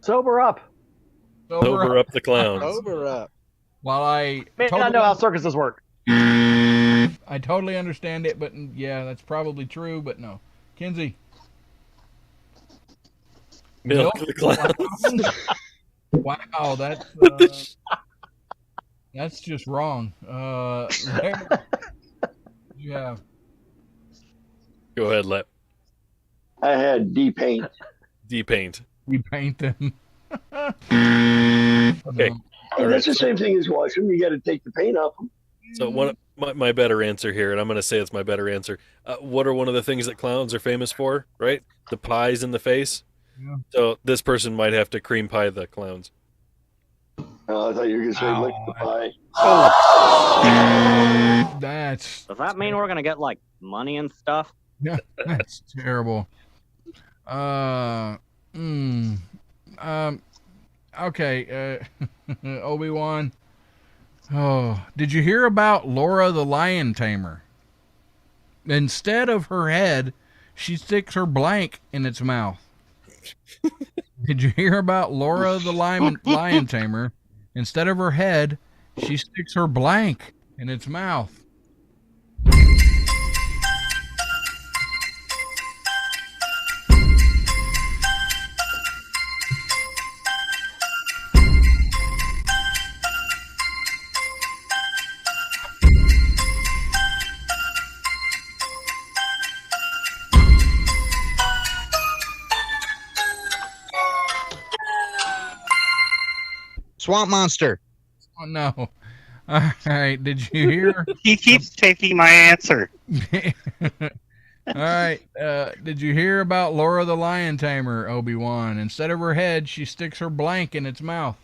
Sober up. Sober up the clowns. Sober up. While I May not know how circuses work. I totally understand it, but yeah, that's probably true, but no. Kinsey. Milk the clowns. Wow, that's just wrong. Yeah. Go ahead, Lep. I had depaint. Depaint. We paint them. Okay. And that's the same thing as wash them. You got to take the paint off them. So one my better answer here, and I'm going to say it's my better answer. What are one of the things that clowns are famous for? Right, the pies in the face. Yeah. So this person might have to cream pie the clowns. Oh, I thought you were going to say lick the pie. That's. Does that mean we're gonna get like money and stuff? Yeah, that's terrible. Okay. Obi-Wan. Oh, did you hear about Laura the Lion Tamer? Instead of her head, she sticks her blank in its mouth. Did you hear about Laura the Lion Tamer? Instead of her head, she sticks her blank in its mouth. Swamp monster. Oh, no. All right. Did you hear? He keeps taking my answer. All right. Did you hear about Laura the Lion Tamer, Obi-Wan? Instead of her head, she sticks her blank in its mouth.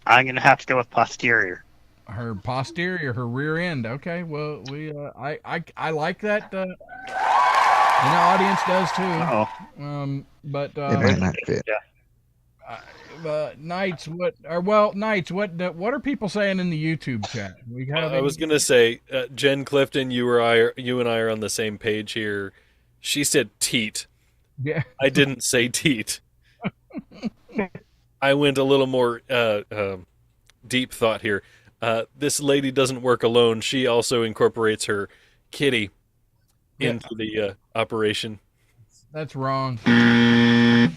I'm gonna have to go with posterior. Her posterior, her rear end. Okay. Well, I like that. And the audience does too. But It might not fit. Knights, what are people saying in the YouTube chat? I was gonna say, Jen Clifton, you and I are on the same page here. She said teat. Yeah. I didn't say teat. I went a little more deep thought here. This lady doesn't work alone. She also incorporates her kitty into the operation. That's wrong.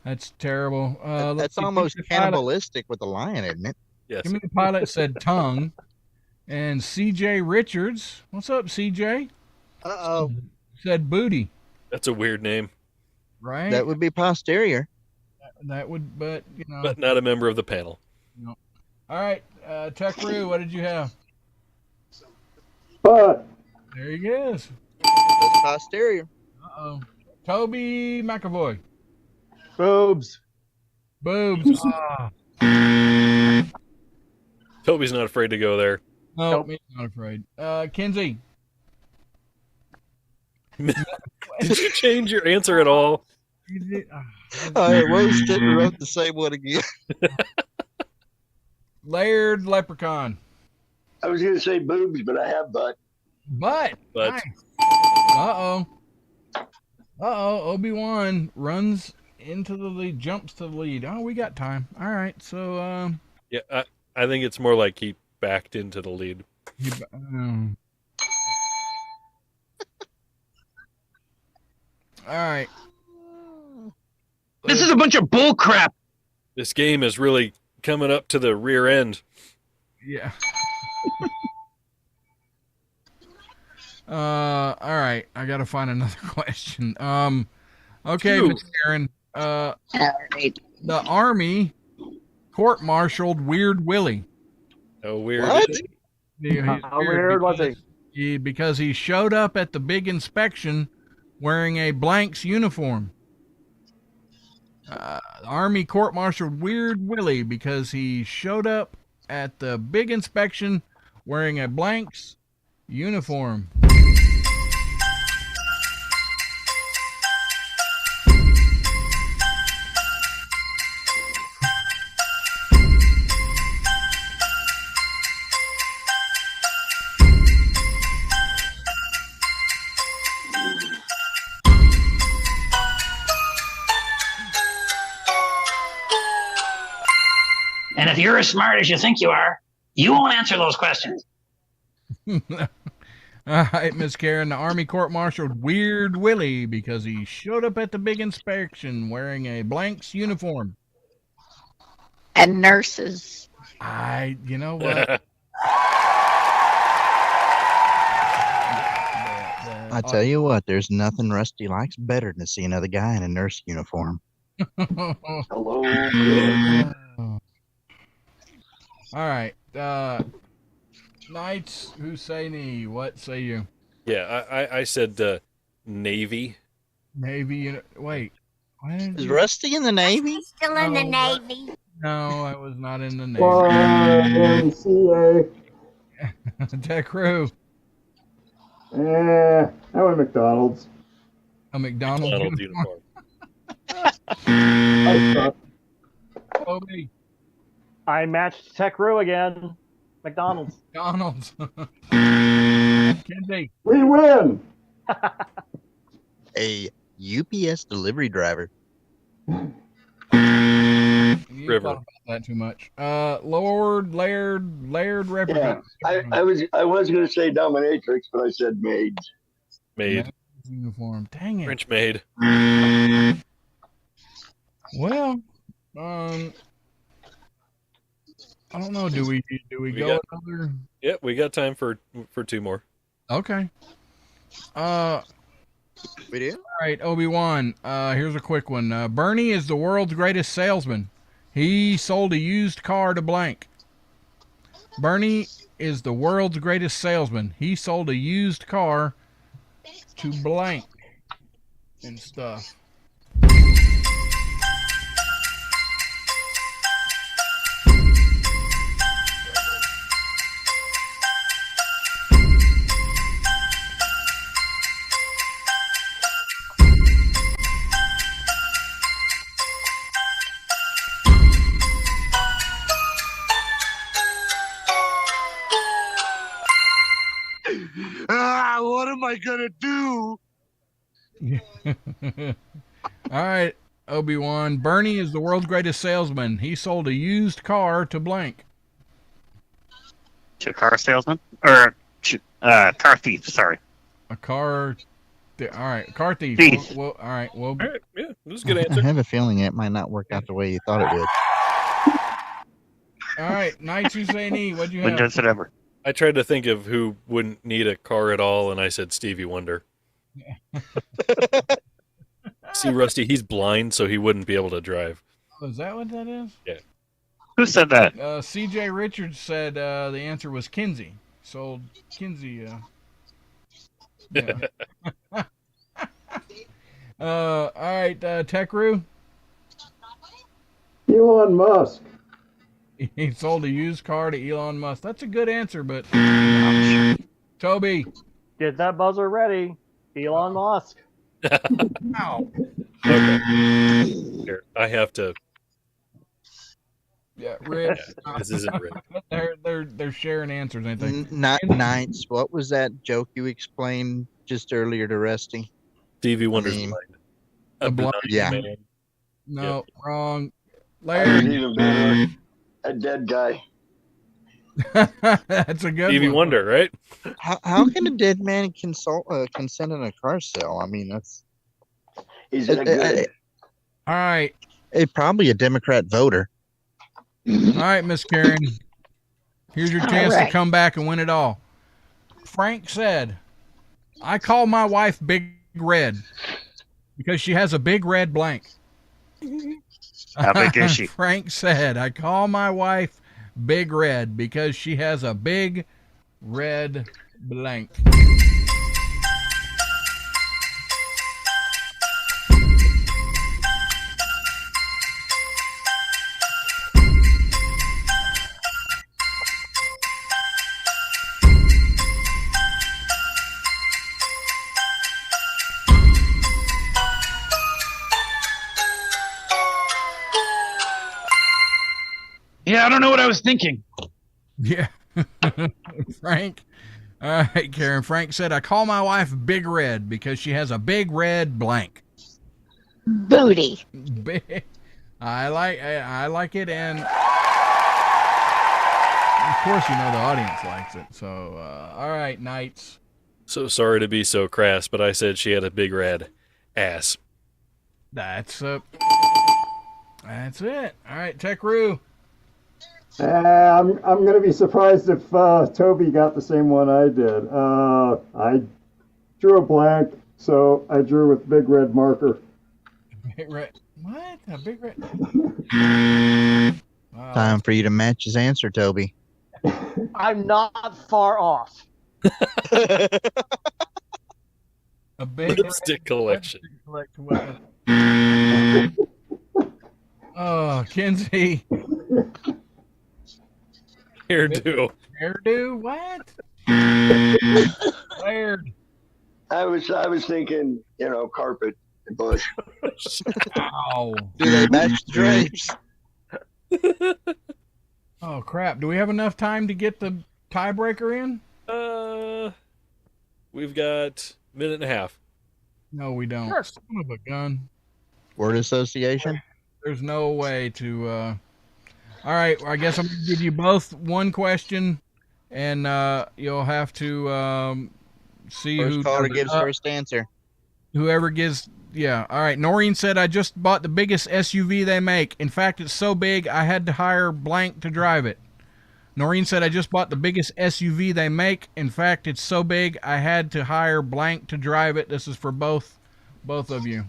That's terrible. That's almost cannibalistic with the lion, isn't it? Yes. Give me the pilot said tongue. And CJ Richards, what's up, CJ? Uh-oh. Said booty. That's a weird name. Right? That would be posterior. That would, but, But not a member of the panel. No. All right, Tech Roo, what did you have? But there he is. That's posterior. Uh-oh. Toby McAvoy. Boobs. Boobs. Toby's not afraid to go there. No, Nope. he's not afraid. Kinsey. Did you change your answer at all? I roasted it and wrote the same one again. Layered leprechaun. I was going to say boobs, but I have butt. But. But. Uh-oh. Obi-Wan runs into the lead, jumps to the lead. Oh, we got time. All right, so... Yeah, I think it's more like he backed into the lead. All right. This is a bunch of bull crap. This game is really coming up to the rear end. Yeah. All right. I got to find another question. Okay, Miss Karen. All right. The Army court-martialed Weird Willie. Oh, weird. What? How weird was he? Because he showed up at the big inspection wearing a blanks uniform. The Army court-martialed Weird Willie because he showed up at the big inspection wearing a blanks uniform. And if you're as smart as you think you are, you won't answer those questions. All right, Miss Karen, the Army court-martialed Weird Willie because he showed up at the big inspection wearing a blanks uniform. And nurses. You know what? I tell you what, there's nothing Rusty likes better than to see another guy in a nurse uniform. Hello. All right. Knights Husseini, what say you? Yeah, I said Navy. Navy. Wait. Is Rusty in the Navy? Still in the Navy. No, I was not in the Navy. YMCA. Tech Crew. I went McDonald's. A McDonald's uniform. Obi. I matched Tech Roo again. McDonald's. McDonald's. Kinsey. We win. A UPS delivery driver. You River. thought about that too much. Layered Yeah, representative. I was going to say dominatrix, but I said maids. Maid. Uniform. Dang it. French maid. Well, I don't know. Do we go another? Yep, we got time for two more. Okay. We do? All right, Obi-Wan. Here's a quick one. Bernie is the world's greatest salesman. He sold a used car to blank. Bernie is the world's greatest salesman. He sold a used car to blank and stuff. What am I gonna do? All right, Obi-Wan. Bernie is the world's greatest salesman. He sold a used car to blank. To a car salesman? Or car thief, sorry. A car. All right, car thief. Thief. All right. Well, All right, yeah, that was a good I answer. have a feeling it might not work out the way you thought it would. all right. Knights Husseini, what'd you When have? does it ever? I tried to think of who wouldn't need a car at all, and I said Stevie Wonder. See, Rusty, he's blind, so he wouldn't be able to drive. Oh, is that what that is? Yeah. Who said that? C.J. Richards said the answer was Kinsey. Sold Kinsey. Yeah. All right, Techru. Elon Musk. He sold a used car to Elon Musk. That's a good answer, but Toby. Get that buzzer ready. Elon Musk. Ow. Okay. Here, I have to. Yeah, Rich. Yeah, this isn't Rich. They're sharing answers. I think. Knights, what was that joke you explained just earlier to Rusty? Stevie Wonder's I mean, blind. The blind Yeah. man. No, wrong. I was Larry. even better. A dead guy. That's a good Stevie one. Wonder, right? How can a dead man consent in a car sale? I mean, that's He's in a good. All right. Probably a Democrat voter. All right, Miss Karen. Here's your chance to right. come back and win it all. Frank said, I call my wife Big Red because she has a big red blank. How big is she? Frank said, I call my wife Big Red because she has a big red blank. Yeah, I don't know what I was thinking. Yeah. Frank. All right, Karen. Frank said, I call my wife Big Red because she has a big red blank. Booty. Big. I like it, and of course you know the audience likes it. So, all right, Knights. So sorry to be so crass, but I said she had a big red ass. That's it. All right, Techru. I'm going to be surprised if Toby got the same one I did. I drew a blank, so I drew with big red marker. Big red. What? A big red. Wow. Time for you to match his answer, Toby. I'm not far off. A big Lipstick collection. Oh, Kinsey. Hairdo. Hairdo? What? Laird. I was thinking, carpet and bush. Ow. Do they match the drapes? Oh, crap. Do we have enough time to get the tiebreaker in? We've got a minute and a half. No, we don't. Sure. Son of a gun. Word association? There's no way to... All right, I guess I'm going to give you both one question, and you'll have to see First who caller does it. gives first answer. Whoever gives... Yeah, all right. Noreen said, I just bought the biggest SUV they make. In fact, it's so big, I had to hire blank to drive it. Noreen said, I just bought the biggest SUV they make. In fact, it's so big, I had to hire blank to drive it. This is for both of you.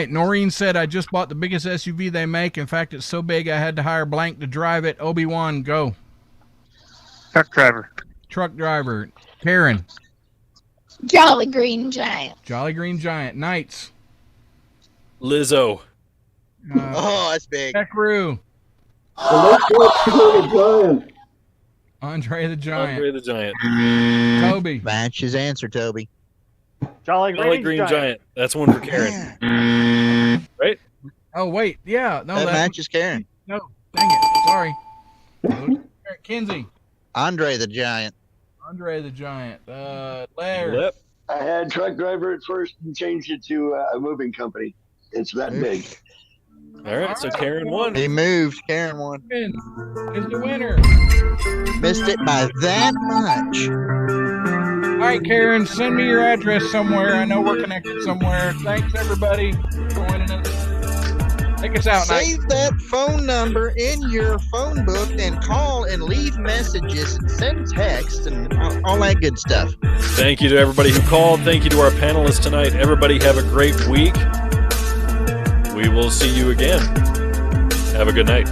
right. Noreen said, I just bought the biggest SUV they make. In fact, it's so big I had to hire blank to drive it. Obi-Wan, go. Truck driver. Truck driver. Karen. Jolly Green Giant. Jolly Green Giant. Knights. Lizzo. Oh, that's big. Beckaroo. Well, let's go to the Giant. Andre the Giant. Andre the Giant. Toby. Match his answer, Toby. Jolly Green Giant. That's one for Karen. Right? Oh, wait. Yeah. No, that matches Karen. No. Dang it. Sorry. Kinsey. Andre the Giant. Andre the Giant. Larry. I had truck driver at first and changed it to a moving company. It's that big. All right, so Karen won. He moved. Karen won. Is the winner. Missed it by that much. All right, Karen, send me your address somewhere. I know we're connected somewhere. Thanks, everybody, for joining us. Take us out, Knight. Save that phone number in your phone book and call and leave messages and send text and all that good stuff. Thank you to everybody who called. Thank you to our panelists tonight. Everybody have a great week. We will see you again. Have a good night.